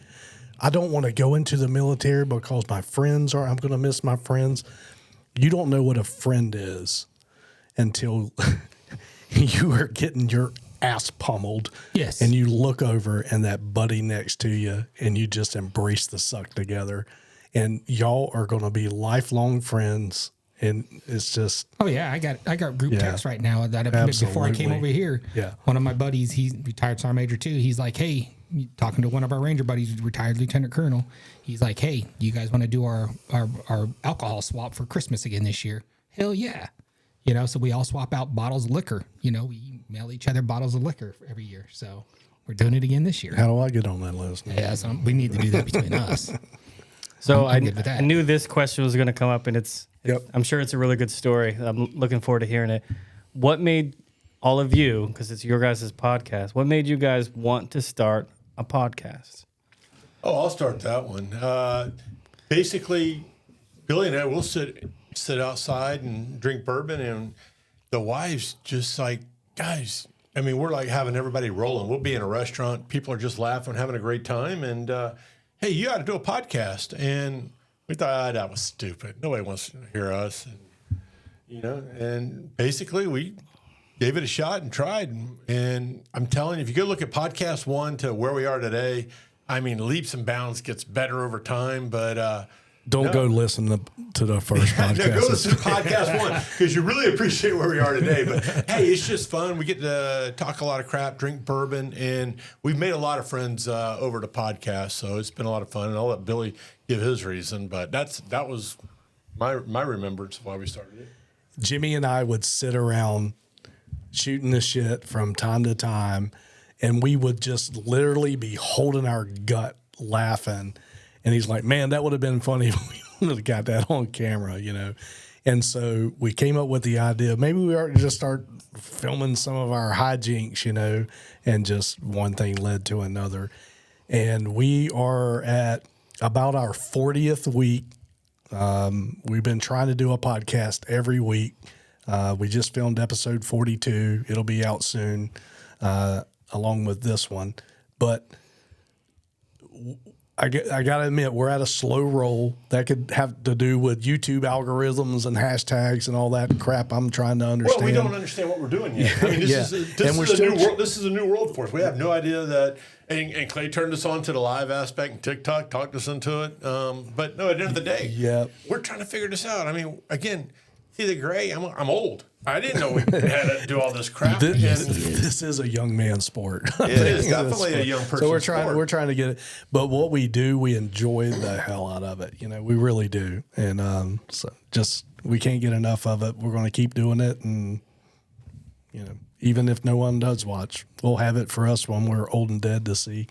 Speaker 1: I don't want to go into the military because I'm going to miss my friends. You don't know what a friend is until you are getting your ass pummeled.
Speaker 3: Yes.
Speaker 1: And you look over and that buddy next to you and you just embrace the suck together. And y'all are going to be lifelong friends. And it's just.
Speaker 3: Oh yeah, I got group text right now that before I came over here.
Speaker 1: Yeah.
Speaker 3: One of my buddies, he's retired Sergeant Major too. He's like, hey, talking to one of our Ranger buddies, retired Lieutenant Colonel. He's like, hey, you guys want to do our alcohol swap for Christmas again this year? Hell yeah. So we all swap out bottles of liquor. We mail each other bottles of liquor every year. So we're doing it again this year.
Speaker 1: How do I get on that list?
Speaker 3: Yeah, so we need to do that between us.
Speaker 2: So
Speaker 3: I'm good with that.
Speaker 2: I knew this question was going to come up, and
Speaker 1: Yep.
Speaker 2: I'm sure it's a really good story. I'm looking forward to hearing it. What made all of you, because it's your guys' podcast, what made you guys want to start a podcast?
Speaker 4: Oh, I'll start that one. Basically, Billy and I will sit outside and drink bourbon, and the wives just like, guys, I mean, we're like having everybody rolling. We'll be in a restaurant. People are just laughing, having a great time. And, hey, you ought to do a podcast. And we thought, that was stupid. Nobody wants to hear us. And, and basically we gave it a shot and tried. And I'm telling you, if you go look at podcast 1 to where we are today, I mean, leaps and bounds, gets better over time. But
Speaker 1: Don't go listen to the first podcast.
Speaker 4: No, go listen to podcast 1 because you really appreciate where we are today. But hey, it's just fun. We get to talk a lot of crap, drink bourbon, and we've made a lot of friends over the podcast. So it's been a lot of fun. And I'll let Billy give his reason, but that was my remembrance of why we started it.
Speaker 1: Jimmy and I would sit around shooting the shit from time to time, and we would just literally be holding our gut laughing. And he's like, man, that would have been funny if we would have got that on camera, you know? And so we came up with the idea, maybe we ought to just start filming some of our hijinks, you know, and just one thing led to another. And we are at about our 40th week. We've been trying to do a podcast every week. We just filmed episode 42. It'll be out soon, along with this one. But I got to admit, we're at a slow roll. That could have to do with YouTube algorithms and hashtags and all that crap I'm trying to understand.
Speaker 4: Well, we don't understand what we're doing yet. I mean, this is a new world for us. We have no idea that. And Clay turned us on to the live aspect and TikTok, talked us into it. But no, at the end of the day, we're trying to figure this out. I mean, again, see the gray. I'm old. I didn't know we had to do all this crap.
Speaker 1: This is a young man sport.
Speaker 4: It is definitely a young person.
Speaker 1: So we're
Speaker 4: sport.
Speaker 1: trying to get it. But what we do, we enjoy the hell out of it. You know, we really do. And so just we can't get enough of it. We're going to keep doing it, and you know, even if no one does watch, we'll have it for us when we're old and dead to see.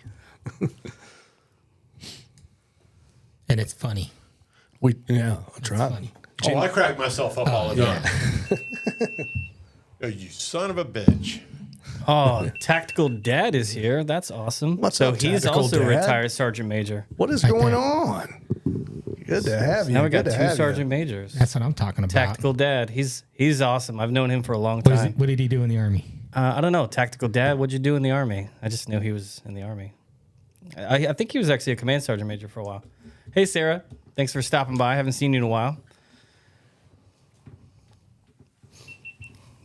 Speaker 3: And it's funny.
Speaker 1: I'll try.
Speaker 3: Funny.
Speaker 4: Oh, I crack myself up all the time. Oh, you son of a bitch.
Speaker 2: Oh, Tactical Dad is here. That's awesome.
Speaker 1: What's
Speaker 2: so
Speaker 1: up,
Speaker 2: he's
Speaker 1: Tactical
Speaker 2: also
Speaker 1: Dad?
Speaker 2: retired Sergeant Major.
Speaker 1: What is going on? Good to have you.
Speaker 2: Now we got
Speaker 1: Good to
Speaker 2: two
Speaker 1: have
Speaker 2: Sergeant
Speaker 1: you.
Speaker 2: Majors.
Speaker 3: That's what I'm talking about.
Speaker 2: Tactical Dad. He's awesome. I've known him for a long
Speaker 3: What,
Speaker 2: time.
Speaker 3: what did he do in the Army?
Speaker 2: I don't know. Tactical Dad, what'd you do in the Army? I just knew he was in the Army. I think he was actually a Command Sergeant Major for a while. Hey, Sarah. Thanks for stopping by. I haven't seen you in a while.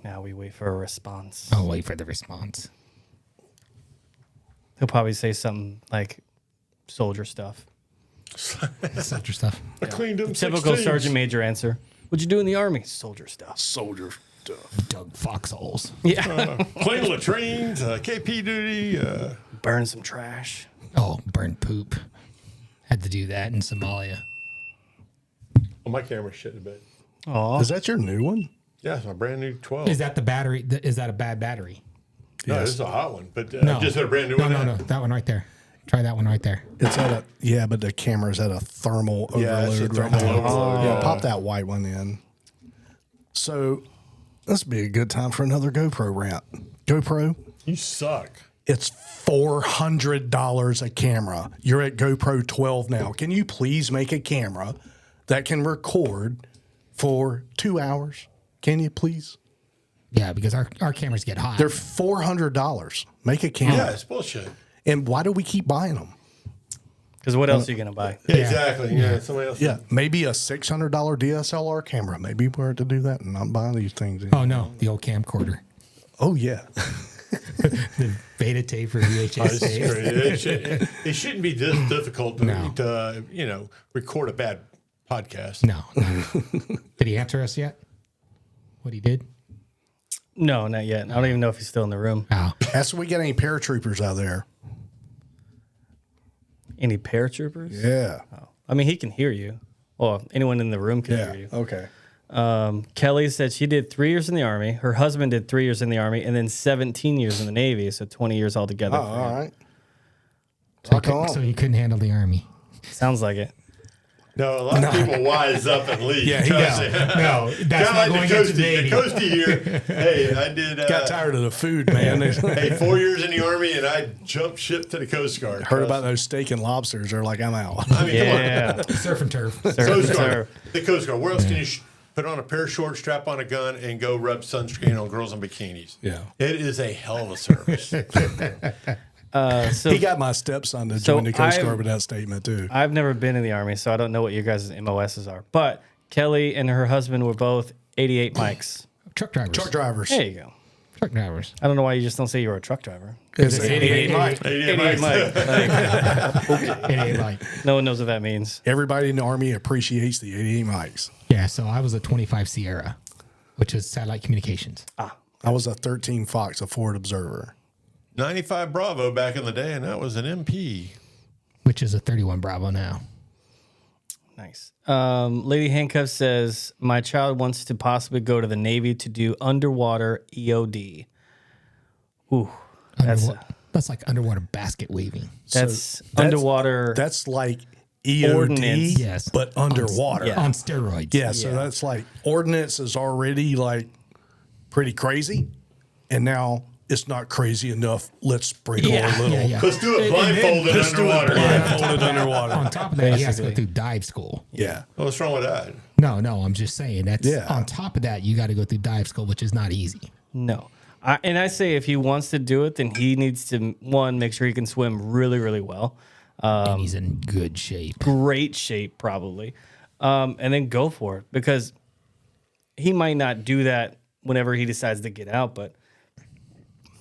Speaker 2: Now we wait for a response.
Speaker 3: I'll wait for the response.
Speaker 2: He'll probably say something like soldier stuff.
Speaker 3: Soldier stuff.
Speaker 4: I cleaned them.
Speaker 2: Typical Sergeant Major answer. What'd you do in the Army? Soldier stuff.
Speaker 1: Soldier stuff.
Speaker 3: Dug foxholes.
Speaker 2: Yeah.
Speaker 4: Clean latrines, KP duty.
Speaker 2: Burn some trash.
Speaker 3: Oh, burn poop. Had to do that in Somalia.
Speaker 4: Oh, my camera's shit in bed.
Speaker 2: Aw.
Speaker 1: Is that your new one?
Speaker 4: Yeah, it's my brand new 12.
Speaker 3: Is that the battery? Is that a bad battery?
Speaker 4: No,
Speaker 1: Yes.
Speaker 4: this is a hot one, but
Speaker 3: No.
Speaker 4: just a brand new
Speaker 3: No,
Speaker 4: one.
Speaker 3: no, no. That one right there. Try that one right there.
Speaker 1: It's at but the camera's at a thermal
Speaker 4: Yeah, it's a
Speaker 1: overload right
Speaker 4: thermal
Speaker 1: now.
Speaker 4: overload.
Speaker 1: Yeah, pop that white one in. So this would be a good time for another GoPro rant. GoPro,
Speaker 4: You suck.
Speaker 1: it's $400 a camera. You're at GoPro 12 now. Can you please make a camera that can record for 2 hours? Can you please?
Speaker 3: Yeah, because our cameras get hot.
Speaker 1: They're $400. Make a camera.
Speaker 4: Yeah, it's bullshit.
Speaker 1: And why do we keep buying them?
Speaker 2: Because what else are you going to buy?
Speaker 4: Yeah, exactly. Yeah, somebody else.
Speaker 1: Yeah, maybe a $600 DSLR camera. Maybe we're to do that and not buy these things.
Speaker 3: Oh no, the old camcorder.
Speaker 1: Oh yeah.
Speaker 3: The beta tape for
Speaker 4: Oh,
Speaker 3: VHS
Speaker 4: this is
Speaker 3: tape.
Speaker 4: great. It shouldn't be this difficult to record a bad podcast.
Speaker 3: No. Did he answer us yet? What he did?
Speaker 2: No, not yet. I don't even know if he's still in the room.
Speaker 3: Oh.
Speaker 1: Ask if we get any paratroopers out there.
Speaker 2: Any paratroopers?
Speaker 1: Yeah.
Speaker 2: I mean, he can hear you. Well, anyone in the room can hear you.
Speaker 1: Okay.
Speaker 2: Kelly said she did 3 years in the Army. Her husband did 3 years in the Army and then 17 years in the Navy. So 20 years altogether.
Speaker 1: Oh, all right.
Speaker 3: So he couldn't handle the Army.
Speaker 2: Sounds like it.
Speaker 4: No, a lot of people wise up and leave.
Speaker 1: Yeah,
Speaker 3: No, that's
Speaker 4: Kind
Speaker 3: not
Speaker 4: of like
Speaker 3: going
Speaker 4: the
Speaker 3: into the Navy.
Speaker 4: Coastie here. Hey, I did.
Speaker 1: Got tired of the food, man.
Speaker 4: Hey, 4 years in the Army, and I jumped ship to the Coast Guard.
Speaker 1: Heard about those steak and lobsters. They're like, I'm out.
Speaker 4: I mean,
Speaker 2: Yeah.
Speaker 3: Surf and turf.
Speaker 2: Surf,
Speaker 4: Coast
Speaker 2: surf.
Speaker 4: Guard. The Coast Guard. Where else can you put on a pair of shorts, strap on a gun, and go rub sunscreen on girls in bikinis?
Speaker 1: Yeah.
Speaker 4: It is a hell of a service.
Speaker 2: So
Speaker 1: He got my stepson to
Speaker 2: So
Speaker 1: join the Coast
Speaker 2: I've-
Speaker 1: Guard with that statement, too.
Speaker 2: I've never been in the Army, so I don't know what your guys' MOSs are. But Kelly and her husband were both 88 mics.
Speaker 3: Truck drivers.
Speaker 1: Truck drivers.
Speaker 2: There you go.
Speaker 3: Truck drivers.
Speaker 2: I don't know why you just don't say you were a truck driver.
Speaker 1: It's 88 Mike.
Speaker 2: 88 mic. Like, no one knows what that means.
Speaker 1: Everybody in the Army appreciates the 88 mics.
Speaker 3: Yeah, so I was a 25 Sierra, which is satellite communications.
Speaker 1: I was a 13 Fox, a Forward Observer.
Speaker 4: 95 Bravo back in the day, and that was an MP.
Speaker 3: Which is a 31 Bravo now.
Speaker 2: Nice. Lady Handcuff says, my child wants to possibly go to the Navy to do underwater EOD. Ooh, that's
Speaker 3: That's like underwater basket weaving.
Speaker 2: That's underwater.
Speaker 1: That's like EOD,
Speaker 2: Ordnance.
Speaker 3: Yes.
Speaker 1: but underwater.
Speaker 2: Yeah.
Speaker 3: On steroids.
Speaker 1: Yeah, so that's like ordnance is already like pretty crazy, and now it's not crazy enough. Let's sprinkle a little.
Speaker 4: Let's do it blindfolded underwater.
Speaker 1: Blindfolded underwater.
Speaker 3: On top of that, you have to go through dive school.
Speaker 1: Yeah.
Speaker 4: What's wrong with that?
Speaker 3: No, I'm just saying that's
Speaker 1: Yeah.
Speaker 3: on top of that, you got to go through dive school, which is not easy.
Speaker 2: No. And I say if he wants to do it, then he needs to, one, make sure he can swim really, really well.
Speaker 3: And he's in good shape.
Speaker 2: Great shape, probably. And then go for it, because he might not do that whenever he decides to get out. But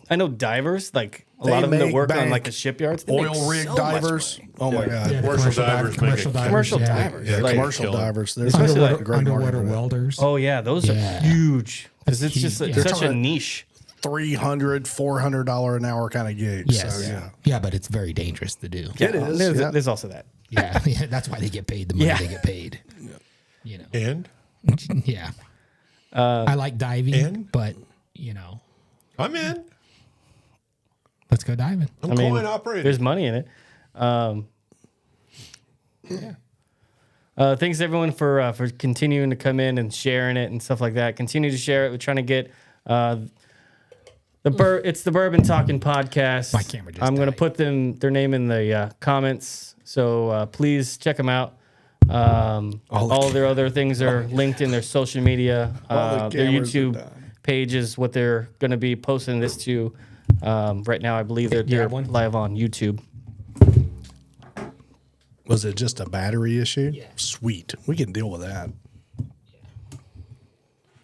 Speaker 2: I know divers, like a lot of them that
Speaker 1: make
Speaker 2: work on
Speaker 1: bank.
Speaker 2: like the shipyards, they make
Speaker 1: Oil rig
Speaker 2: so much
Speaker 1: divers.
Speaker 2: money.
Speaker 1: Oh my god.
Speaker 3: Yeah,
Speaker 4: Commercial divers
Speaker 2: Commercial
Speaker 3: yeah.
Speaker 2: divers.
Speaker 1: Yeah,
Speaker 2: like,
Speaker 1: commercial divers. There's
Speaker 2: Especially
Speaker 1: a
Speaker 2: like
Speaker 1: great market
Speaker 3: Underwater
Speaker 1: for that.
Speaker 3: welders.
Speaker 2: Oh, yeah, those
Speaker 3: Yeah.
Speaker 2: are huge. Because it's
Speaker 3: Huge,
Speaker 2: just
Speaker 3: yeah.
Speaker 2: such a
Speaker 1: talking-
Speaker 2: niche.
Speaker 1: $300, $400 an hour kind of gigs.
Speaker 3: Yes.
Speaker 1: So, yeah.
Speaker 3: Yeah, but it's very dangerous to do.
Speaker 1: It is.
Speaker 2: There's also that.
Speaker 3: Yeah. That's why they get paid the money
Speaker 2: Yeah.
Speaker 3: they get paid. You know.
Speaker 4: And
Speaker 3: Yeah. I like diving,
Speaker 4: and?
Speaker 3: but
Speaker 4: I'm in.
Speaker 3: let's go diving.
Speaker 4: I'm coin operator.
Speaker 2: There's money in it. Thanks everyone for continuing to come in and sharing it and stuff like that. Continue to share it. We're trying to get it's the Bourbon Talking Podcast.
Speaker 3: My camera just
Speaker 2: I'm going to
Speaker 3: died.
Speaker 2: put their name in the comments. So please check them out. All of their other things are linked in their social media.
Speaker 1: All the
Speaker 2: Their
Speaker 1: cameras are
Speaker 2: YouTube
Speaker 1: done.
Speaker 2: page is what they're going to be posting this to. Right now, I believe they're
Speaker 3: have one?
Speaker 2: live on YouTube.
Speaker 1: Was it just a battery issue? Yeah. Sweet. We can deal with that.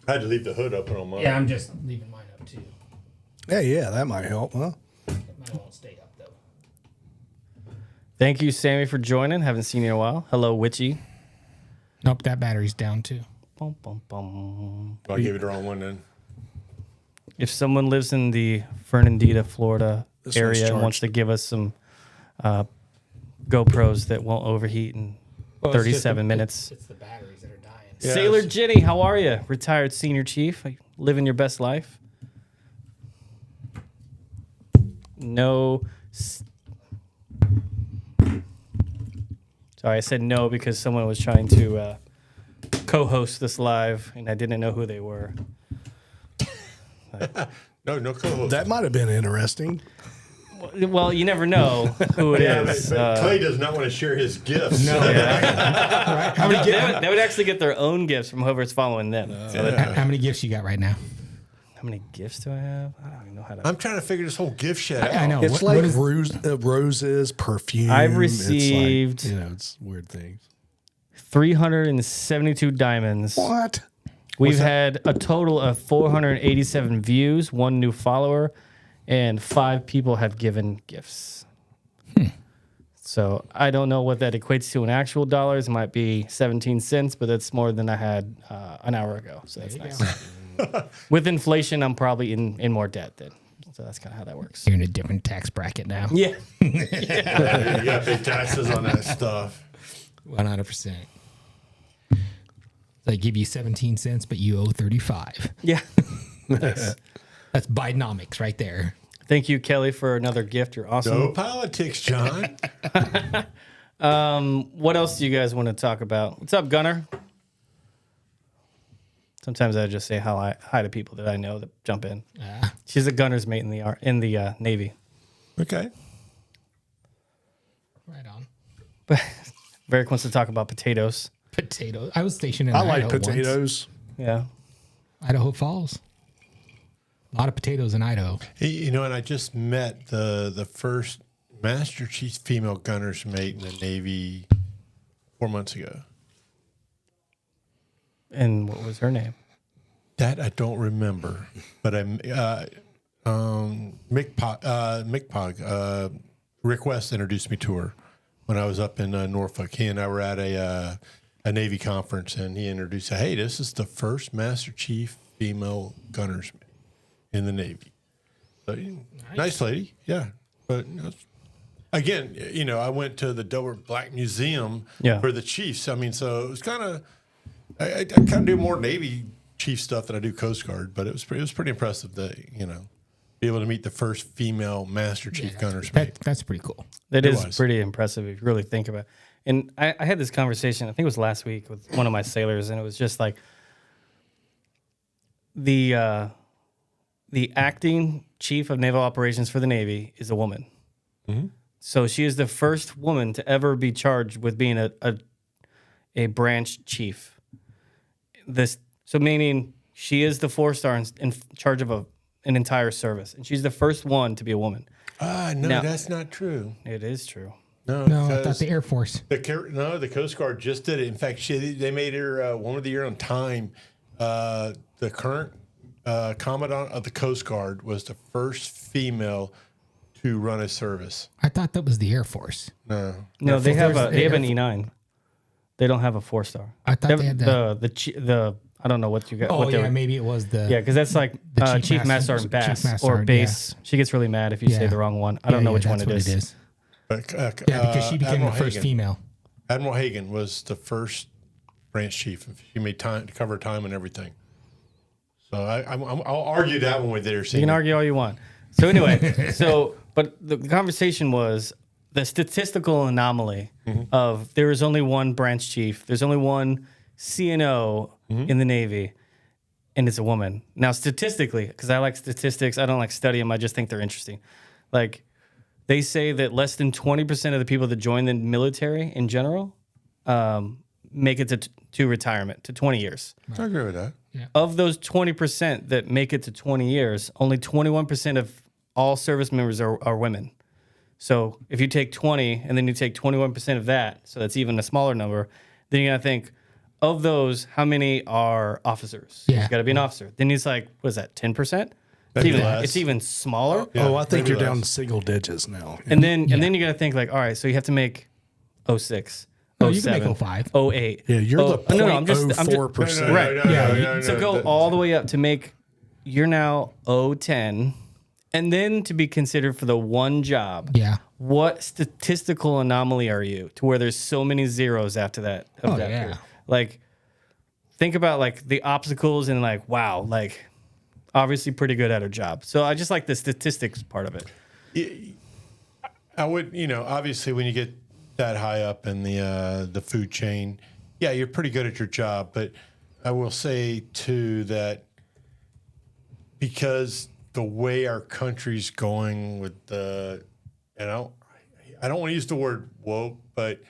Speaker 4: I had to leave the hood open on mine.
Speaker 3: I'm just leaving mine up too.
Speaker 1: Yeah, that might help, huh?
Speaker 3: Mine won't stay up though.
Speaker 2: Thank you, Sammy, for joining. Haven't seen you in a while. Hello, Witchy.
Speaker 3: Nope, that battery's down too.
Speaker 2: Bum, bum, bum.
Speaker 4: I gave you the wrong one then.
Speaker 2: If someone lives in the Fernandina, Florida
Speaker 1: This one's
Speaker 2: area and
Speaker 1: charged.
Speaker 2: wants to give us some GoPros that won't overheat in 37 minutes.
Speaker 3: It's the batteries that are dying.
Speaker 4: Yeah,
Speaker 2: Sailor
Speaker 4: it's-
Speaker 2: Jenny, how are you? Retired senior chief, living your best life. No. Sorry, I said no because someone was trying to co-host this live, and I didn't know who they were.
Speaker 4: No co-host.
Speaker 1: That might have been interesting.
Speaker 2: Well, you never know who it is.
Speaker 4: But Clay does not want to share his gifts.
Speaker 3: No, How many,
Speaker 2: They would actually get their own gifts from whoever's following them. So
Speaker 3: how many gifts you got right now?
Speaker 2: how many gifts do I have? I don't even know how to.
Speaker 4: I'm trying to figure this whole gift shit out.
Speaker 3: I know.
Speaker 1: It's
Speaker 3: What
Speaker 1: like
Speaker 3: is-
Speaker 1: roses, perfume.
Speaker 2: I've received-
Speaker 1: It's like, it's weird things.
Speaker 2: 372 diamonds.
Speaker 1: What?
Speaker 2: We've had a total of 487 views, 1 new follower, and 5 people have given gifts. So I don't know what that equates to in actual dollars. It might be 17 cents, but that's more than I had an hour ago. So that's nice. With inflation, I'm probably in more debt then. So that's kind of how that works.
Speaker 3: You're in a different tax bracket now.
Speaker 2: Yeah.
Speaker 4: You got to pay taxes on that stuff.
Speaker 3: 100%. They give you 17 cents, but you owe 35.
Speaker 2: Yeah.
Speaker 3: That's Bidenomics right there.
Speaker 2: Thank you, Kelly, for another gift. You're awesome.
Speaker 4: No politics, John.
Speaker 2: What else do you guys want to talk about? What's up, Gunner? Sometimes I just say hi to people that I know that jump in. She's a gunner's mate in the Navy.
Speaker 4: Okay.
Speaker 3: Right on.
Speaker 2: But Varric wants to talk about potatoes.
Speaker 3: Potatoes. I was stationed in
Speaker 1: I like
Speaker 3: Idaho once.
Speaker 1: potatoes.
Speaker 2: Yeah.
Speaker 3: Idaho Falls. A lot of potatoes in Idaho.
Speaker 4: Hey, you know, and I just met the first Master Chief female gunner's mate in the Navy 4 months ago.
Speaker 2: And what was her name?
Speaker 4: That I don't remember, but Mick Pog, Rick West introduced me to her when I was up in Norfolk. He and I were at a Navy conference, and he introduced, hey, this is the first Master Chief female gunner's mate in the Navy. So, nice lady, yeah. But again, you know, I went to the Dover Black Museum for the chiefs. I mean, so it was kind of, I kind of do more Navy chief stuff than I do Coast Guard, but it was pretty impressive that, you know. be able to meet the first female Master Chief gunner's mate.
Speaker 3: That's pretty cool.
Speaker 2: That
Speaker 4: It
Speaker 2: is
Speaker 4: was.
Speaker 2: pretty impressive if you really think about it. And I had this conversation, I think it was last week, with one of my sailors, and it was just like the acting chief of naval operations for the Navy is a woman. So she is the first woman to ever be charged with being a branch chief. So meaning she is the 4-star in charge of an entire service, and she's the first one to be a woman.
Speaker 4: No,
Speaker 2: Now-
Speaker 4: that's not true.
Speaker 2: It is true.
Speaker 3: No, I thought
Speaker 4: because
Speaker 3: the Air Force.
Speaker 4: the Coast Guard just did it. In fact, they made her Woman of the Year on Time. The current commandant of the Coast Guard was the first female to run a service.
Speaker 3: I thought that was the Air Force.
Speaker 4: No,
Speaker 2: No, they have
Speaker 3: Force-
Speaker 2: they have
Speaker 3: Air
Speaker 2: an E9. They don't have a 4-star.
Speaker 3: I thought they had that.
Speaker 2: the I don't know what you got.
Speaker 3: Oh
Speaker 2: what they
Speaker 3: yeah,
Speaker 2: were-
Speaker 3: maybe it was the.
Speaker 2: Yeah, because that's like
Speaker 3: The
Speaker 2: Chief Master Sergeant Bass
Speaker 3: Chief Master
Speaker 2: or
Speaker 3: Sergeant,
Speaker 2: Base. She gets really mad if you say
Speaker 3: Yeah.
Speaker 2: the wrong one. I don't know which one
Speaker 3: that's
Speaker 2: it
Speaker 3: what
Speaker 2: is.
Speaker 4: but,
Speaker 3: Yeah, because she became
Speaker 4: Admiral
Speaker 3: the first
Speaker 4: Hagen.
Speaker 3: female.
Speaker 4: Admiral Hagen was the first branch chief. She made time to cover time and everything. So I'll argue that when we're there.
Speaker 2: You can argue all you want. So anyway, but the conversation was the statistical anomaly of there is only one branch chief. There's only one CNO in the Navy, and it's a woman. Now, statistically, because I like statistics, I don't like study them. I just think they're interesting. Like they say that less than 20% of the people that join the military in general make it to retirement, to 20 years.
Speaker 4: I agree with that.
Speaker 2: Of those 20% that make it to 20 years, only 21% of all service members are women. So if you take 20 and then you take 21% of that, so that's even a smaller number, then you got to think, of those, how many are officers?
Speaker 3: Yeah.
Speaker 2: There's got to be an officer. Then it's like, what is that, 10%?
Speaker 4: Maybe less.
Speaker 2: It's even smaller.
Speaker 4: Yeah,
Speaker 1: I think
Speaker 4: maybe
Speaker 1: you're down
Speaker 4: less.
Speaker 1: single digits now.
Speaker 2: And then you got to think like, all right, so you have to make 06,
Speaker 3: No, you can make
Speaker 2: 07,
Speaker 3: 05.
Speaker 2: 08.
Speaker 1: Yeah, you're
Speaker 2: Oh,
Speaker 1: the
Speaker 2: no, I'm just
Speaker 1: 0.04%.
Speaker 2: right.
Speaker 3: Yeah,
Speaker 2: So go all the way up to make you're now 010, and then to be considered for the one job.
Speaker 3: Yeah.
Speaker 2: What statistical anomaly are you to where there's so many zeros after that? Of that
Speaker 3: yeah.
Speaker 2: period? Like, think about like the obstacles and like, wow, like obviously pretty good at her job. So I just like the statistics part of it.
Speaker 4: I would, obviously when you get that high up in the food chain, yeah, you're pretty good at your job. But I will say too that because the way our country's going with I don't want to use the word woke, but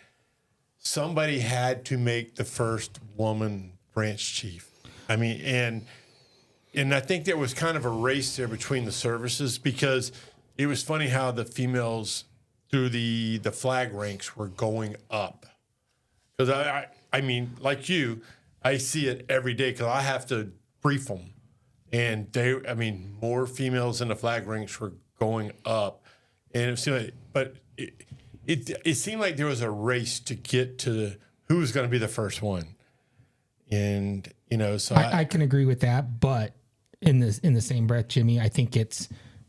Speaker 4: somebody had to make the first woman branch chief. I mean, and I think there was kind of a race there between the services because it was funny how the females through the flag ranks were going up. Because I mean, like you, I see it every day because I have to brief them. And more females in the flag ranks were going up. And it seemed like, but it seemed like there was a race to get to who was going to be the first one. And, so
Speaker 3: I can agree with that, but in the same breath, Jimmy, I think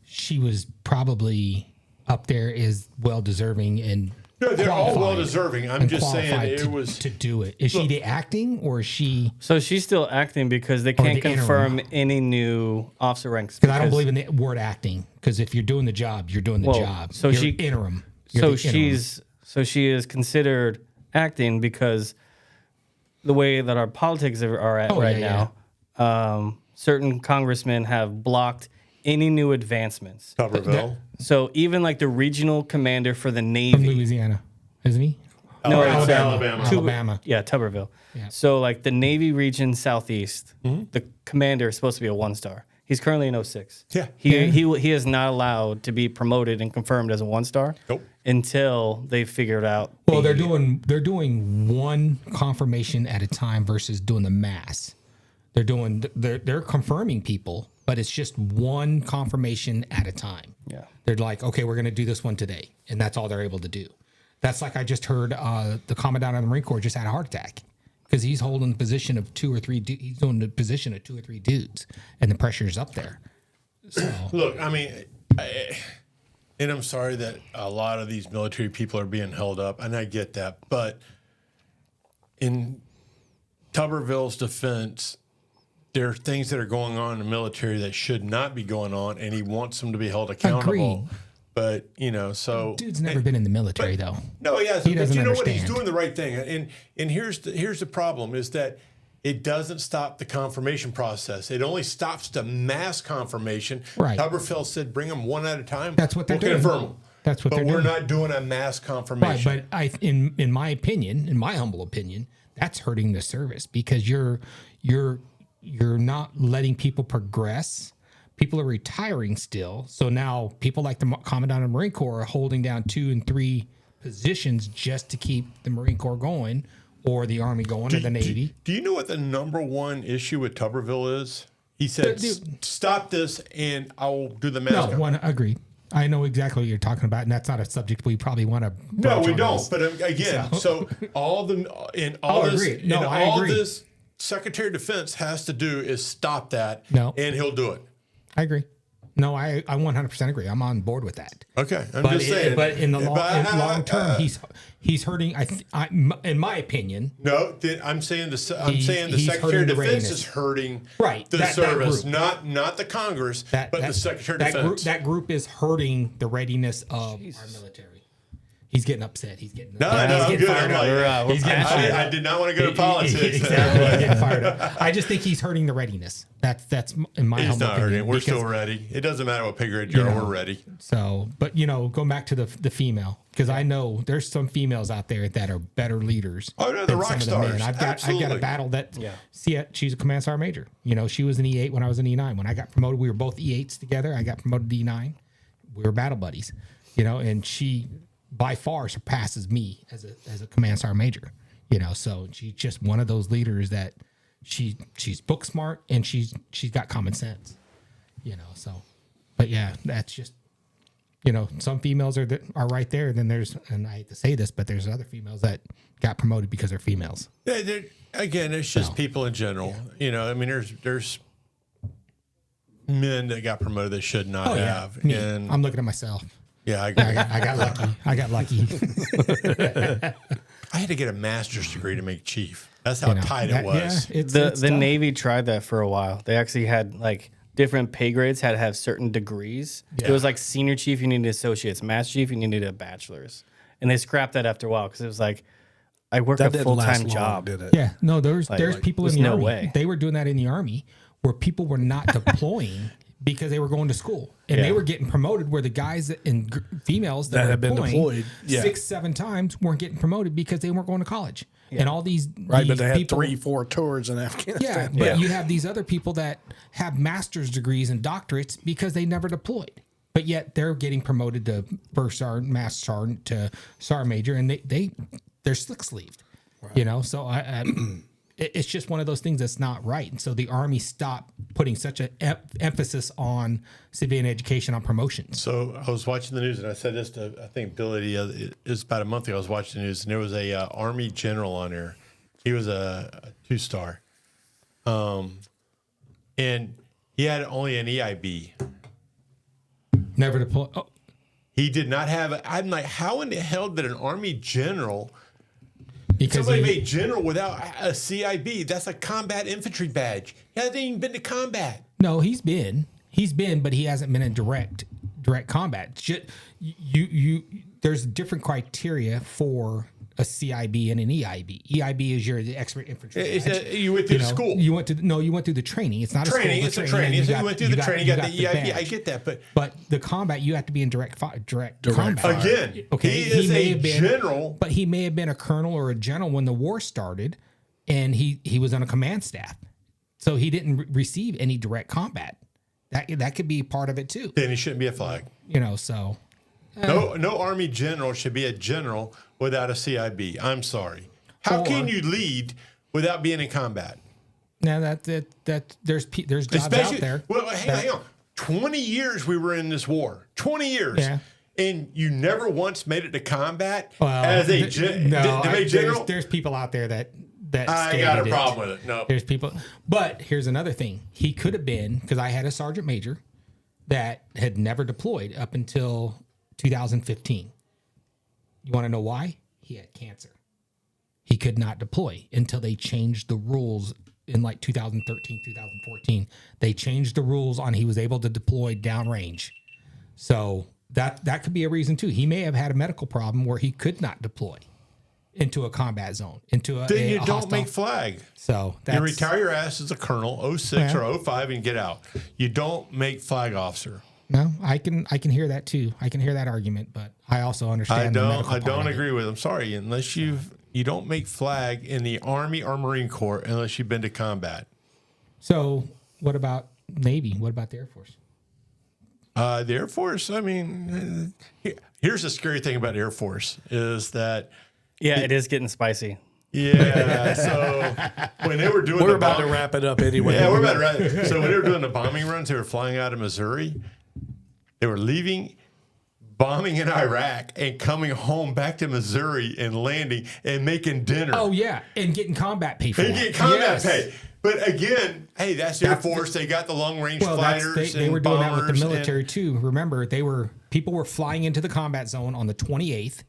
Speaker 3: she was probably up there is well deserving and
Speaker 4: no, they're all
Speaker 3: qualified
Speaker 4: well deserving. I'm
Speaker 3: and
Speaker 4: just saying
Speaker 3: qualified
Speaker 4: it was
Speaker 3: to do it. Is she the acting or is she?
Speaker 2: So she's still acting because they can't
Speaker 3: the interim.
Speaker 2: confirm any new officer ranks.
Speaker 3: Because I don't believe in the word acting. Because if you're doing the job, you're doing the
Speaker 2: Well,
Speaker 3: job.
Speaker 2: so
Speaker 3: You're
Speaker 2: she-
Speaker 3: interim. You're
Speaker 2: So
Speaker 3: the interim.
Speaker 2: she is considered acting because the way that our politics are at right
Speaker 3: yeah,
Speaker 2: now, certain congressmen have blocked any new advancements.
Speaker 4: Tuberville.
Speaker 2: So even like the regional commander for the
Speaker 3: from
Speaker 2: Navy,
Speaker 3: Louisiana, isn't he?
Speaker 2: no,
Speaker 4: Alabama.
Speaker 2: it's,
Speaker 4: Alabama.
Speaker 3: Alabama.
Speaker 2: yeah, Tuberville.
Speaker 3: Yeah.
Speaker 2: So like the Navy region Southeast, the commander is supposed to be a 1-star. He's currently an 06.
Speaker 4: Yeah.
Speaker 2: He is not allowed to be promoted and confirmed as a 1-star
Speaker 4: Nope.
Speaker 2: until they figured out.
Speaker 3: Well, they're doing one confirmation at a time versus doing the mass. They're confirming people, but it's just one confirmation at a time.
Speaker 2: Yeah.
Speaker 3: They're like, okay, we're going to do this one today, and that's all they're able to do. That's like I just heard the commandant of the Marine Corps just had a heart attack because he's holding the position of 2 or 3. He's doing the position of 2 or 3 dudes, and the pressure is up there. So
Speaker 4: Look, I mean, and I'm sorry that a lot of these military people are being held up, and I get that. But in Tuberville's defense, there are things that are going on in the military that should not be going on, and he wants them to be held accountable.
Speaker 3: Agreed.
Speaker 4: But so
Speaker 3: Dude's never been in the military though.
Speaker 4: no, yes,
Speaker 3: He
Speaker 4: but
Speaker 3: doesn't
Speaker 4: you know what? He's
Speaker 3: understand.
Speaker 4: doing the right thing, and here's the problem is that it doesn't stop the confirmation process. It only stops the mass confirmation.
Speaker 3: Right.
Speaker 4: Tuberville said, "Bring them one at a time."
Speaker 3: That's what they're
Speaker 4: we'll
Speaker 3: doing.
Speaker 4: Confirm them.
Speaker 3: That's what
Speaker 4: but
Speaker 3: they're
Speaker 4: we're
Speaker 3: doing.
Speaker 4: not doing a mass
Speaker 3: Right,
Speaker 4: confirmation.
Speaker 3: but in my opinion, in my humble opinion, that's hurting the service because you're not letting people progress. People are retiring still, so now people like the Commandant of the Marine Corps are holding down 2 and 3 positions just to keep the Marine Corps going, or the Army going, or the Navy.
Speaker 4: Do you know what the number one issue with Tuberville is? He said, "Stop this, and I'll do the mass."
Speaker 3: Agreed. I know exactly what you're talking about, and that's not a subject we probably want to.
Speaker 4: No, we don't. But again, so all the in all this,
Speaker 3: agreed.
Speaker 4: in
Speaker 3: No, I
Speaker 4: all
Speaker 3: agree.
Speaker 4: this, Secretary of Defense has to do is stop that.
Speaker 3: No.
Speaker 4: And he'll do it.
Speaker 3: I agree. No, I 100% agree. I'm on board with that.
Speaker 4: Okay, I'm
Speaker 3: But
Speaker 4: just saying.
Speaker 3: but in the long term, he's hurting. In my opinion,
Speaker 4: no, I'm saying the
Speaker 3: He's
Speaker 4: Secretary
Speaker 3: hurting
Speaker 4: of
Speaker 3: the
Speaker 4: Defense
Speaker 3: readiness.
Speaker 4: is hurting
Speaker 3: Right,
Speaker 4: the
Speaker 3: that
Speaker 4: service,
Speaker 3: group.
Speaker 4: not the Congress, but the Secretary of Defense.
Speaker 3: That group is hurting the readiness of our military. He's getting upset. He's getting
Speaker 4: No, I'm
Speaker 3: getting
Speaker 4: good.
Speaker 3: fired up.
Speaker 2: We're
Speaker 3: He's getting
Speaker 2: passionate.
Speaker 3: fired up.
Speaker 4: I did not want to go to politics.
Speaker 3: Exactly. He's getting fired up. I just think he's hurting the readiness. That's in my
Speaker 4: He's
Speaker 3: humble
Speaker 4: not hurting.
Speaker 3: opinion.
Speaker 4: We're
Speaker 3: because-
Speaker 4: still ready. It doesn't matter what pay grade you are.
Speaker 3: know,
Speaker 4: We're ready.
Speaker 3: So, but going back to the female, because I know there's some females out there that are better leaders.
Speaker 4: Oh, no, the
Speaker 3: than
Speaker 4: rock
Speaker 3: some of the
Speaker 4: stars.
Speaker 3: men. I've got a
Speaker 4: Absolutely.
Speaker 3: battle that.
Speaker 2: Yeah.
Speaker 3: See, she's a command sergeant major. She was an E8 when I was an E9. When I got promoted, we were both E8s together. I got promoted to E9. We were battle buddies. And she by far surpasses me as a command sergeant major. So she's just one of those leaders that she's book smart and she's got common sense. So, but yeah, that's just. Some females are right there. Then and I hate to say this, but there's other females that got promoted because they're females.
Speaker 4: Yeah, again, it's just people in general. I mean, there's men that got promoted that should not have.
Speaker 3: Me.
Speaker 4: And
Speaker 3: I'm looking at myself.
Speaker 4: yeah, I agree.
Speaker 3: I got lucky. I got lucky.
Speaker 4: I had to get a master's degree to make chief. That's how tight it was.
Speaker 3: Yeah, it's
Speaker 2: The
Speaker 3: tough.
Speaker 2: Navy tried that for a while. They actually had different pay grades had to have certain degrees. It was like senior chief, you needed associates. Master chief, you needed a bachelor's. And they scrapped that after a while because it was like, I work
Speaker 1: That
Speaker 2: a
Speaker 1: didn't last
Speaker 2: full-time
Speaker 1: long,
Speaker 2: job.
Speaker 1: did it?
Speaker 3: Yeah, no, there's people in
Speaker 2: there's
Speaker 3: the
Speaker 2: no
Speaker 3: army.
Speaker 2: way.
Speaker 3: They were doing that in the army where people were not deploying because they were going to school and they were getting promoted. Where the guys and females that
Speaker 1: had been
Speaker 3: deploying
Speaker 1: deployed,
Speaker 3: 6-7 times weren't getting promoted because they weren't going to college. And all these
Speaker 1: Right,
Speaker 3: these
Speaker 1: but they had
Speaker 3: people,
Speaker 1: 3-4 tours in
Speaker 3: Yeah,
Speaker 1: Afghanistan.
Speaker 3: but you have these other people that have master's degrees and doctorates because they never deployed. But yet they're getting promoted to first sergeant, master sergeant to sergeant major, and they're slick sleeved. So it's just one of those things that's not right. And so the Army stopped putting such an emphasis on civilian education on promotions.
Speaker 4: So I was watching the news, and I said this to, I think, Billy, it was about a month ago. I was watching the news, and there was a Army general on there. He was a 2-star. And he had only an EIB.
Speaker 3: Never deploy. Oh,
Speaker 4: He did not have I'm like, how in the hell did an Army general,
Speaker 3: because
Speaker 4: somebody made general without a CIB? That's a combat infantry badge. He hasn't even been to combat.
Speaker 3: no, he's been, but he hasn't been in direct combat. There's different criteria for a CIB and an EIB. EIB is the expert infantry badge.
Speaker 4: You went through the school.
Speaker 3: You went through the training. It's not
Speaker 4: Training.
Speaker 3: a
Speaker 4: It's
Speaker 3: school.
Speaker 4: a training. So you
Speaker 3: got-
Speaker 4: went through the training. You got the EIB. I
Speaker 3: badge.
Speaker 4: get that, but
Speaker 3: But the combat, you have to be in direct combat.
Speaker 4: again,
Speaker 3: Okay,
Speaker 4: he is
Speaker 3: may
Speaker 4: a
Speaker 3: have been-
Speaker 4: general.
Speaker 3: But he may have been a colonel or a general when the war started, and he was on a command staff, so he didn't receive any direct combat. That could be part of it too.
Speaker 4: Then he shouldn't be a flag.
Speaker 3: So
Speaker 4: No Army general should be a general without a CIB. I'm sorry. How can you lead without being in combat?
Speaker 3: now that there's jobs out there.
Speaker 4: Well, hang on. 20 years we were in this war. 20 years.
Speaker 3: Yeah.
Speaker 4: And you never once made it to combat
Speaker 3: Well,
Speaker 4: as a
Speaker 3: there's
Speaker 4: general?
Speaker 3: there's people out there that
Speaker 4: I got a problem with it. No.
Speaker 3: There's people, but here's another thing. He could have been, because I had a sergeant major that had never deployed up until 2015. You want to know why? He had cancer. He could not deploy until they changed the rules in like 2013, 2014. They changed the rules on he was able to deploy downrange. So that could be a reason too. He may have had a medical problem where he could not deploy into a combat zone, into a
Speaker 4: Then you
Speaker 3: a
Speaker 4: don't
Speaker 3: hostile.
Speaker 4: make flag.
Speaker 3: So
Speaker 4: You retire your ass as a colonel, 06
Speaker 3: Yeah.
Speaker 4: or 05, and get out. You don't make flag officer.
Speaker 3: No, I can hear that too. I can hear that argument, but I also understand.
Speaker 4: I don't agree with him. Sorry, unless you don't make flag in the Army or Marine Corps unless you've been to combat.
Speaker 3: So what about Navy? What about the Air Force?
Speaker 4: The Air Force, I mean, here's the scary thing about Air Force is that,
Speaker 2: Yeah, it is getting spicy.
Speaker 4: yeah, so when they were doing
Speaker 1: We're
Speaker 4: the
Speaker 1: about to
Speaker 4: bomb-
Speaker 1: wrap it up anyway.
Speaker 4: Yeah, we're about to wrap it. So when they were doing the bombing runs, they were flying out of Missouri. They were leaving, bombing in Iraq, and coming home back to Missouri and landing and making dinner.
Speaker 3: Oh yeah, and getting combat pay for
Speaker 4: They
Speaker 3: that.
Speaker 4: get combat
Speaker 3: Yes.
Speaker 4: pay. But again, hey, that's Air Force. They got the long range
Speaker 3: Well,
Speaker 4: fighters.
Speaker 3: they
Speaker 4: and
Speaker 3: were doing that with the
Speaker 4: bombers and-
Speaker 3: military too. Remember, people were flying into the combat zone on the 28th,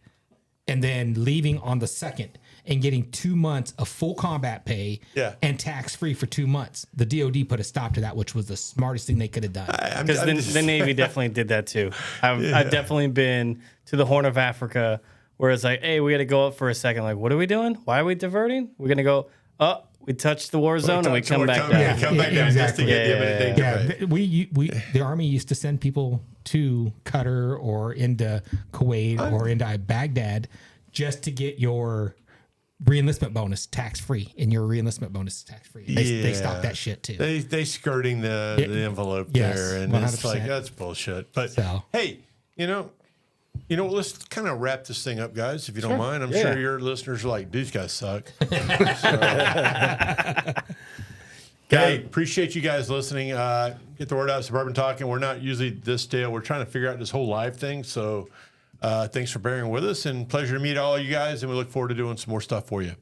Speaker 3: and then leaving on the 2nd, and getting 2 months of full combat pay,
Speaker 4: Yeah.
Speaker 3: and tax free for 2 months. The DoD put a stop to that, which was the smartest thing they could have done.
Speaker 2: Because the Navy definitely did that too. I've definitely been to the Horn of Africa where it's like, hey, we got to go up for a second. Like, what are we doing? Why are we diverting? We're going to go up. We touch the war zone and we come back down.
Speaker 4: Come back down just to
Speaker 3: exactly.
Speaker 4: get the imminent danger
Speaker 3: Yeah,
Speaker 4: pay.
Speaker 3: the Army used to send people to Qatar or into Kuwait or into Baghdad just to get your reenlistment bonus tax free, and your reenlistment bonus is tax free. They stopped that shit too.
Speaker 4: They skirting the envelope
Speaker 3: Yes,
Speaker 4: there, and it's
Speaker 3: 100%.
Speaker 4: like that's bullshit. But
Speaker 3: So.
Speaker 4: hey, you know, let's kind of wrap this thing up, guys, if you don't mind. I'm sure your listeners are like, these guys suck. Hey, appreciate you guys listening. Get the word out, Suburban Talking. We're not usually this stale. We're trying to figure out this whole live thing. So thanks for bearing with us, and pleasure to meet all you guys. And we look forward to doing some more stuff for you.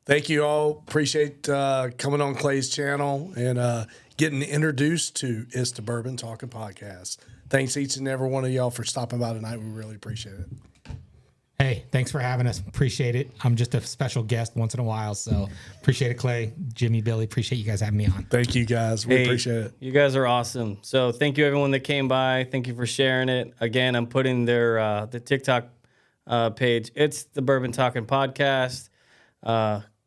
Speaker 1: Thank you all. Appreciate coming on Clay's channel and getting introduced to It's the Bourbon Talking Podcast. Thanks each and every one of y'all for stopping by tonight. We really appreciate it.
Speaker 3: Hey, thanks for having us. Appreciate it. I'm just a special guest once in a while, so appreciate it, Clay, Jimmy, Billy. Appreciate you guys having me on.
Speaker 1: Thank you guys. We
Speaker 2: Hey,
Speaker 1: appreciate it.
Speaker 2: You guys are awesome. So thank you everyone that came by. Thank you for sharing it. Again, I'm putting their the TikTok page. It's the Bourbon Talking Podcast.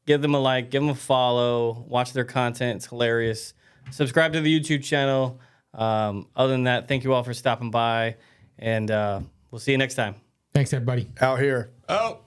Speaker 2: Give them a like, give them a follow, watch their content. It's hilarious. Subscribe to the YouTube channel. Other than that, thank you all for stopping by, and we'll see you next time.
Speaker 3: Thanks, everybody.
Speaker 1: Out here.
Speaker 4: Oh.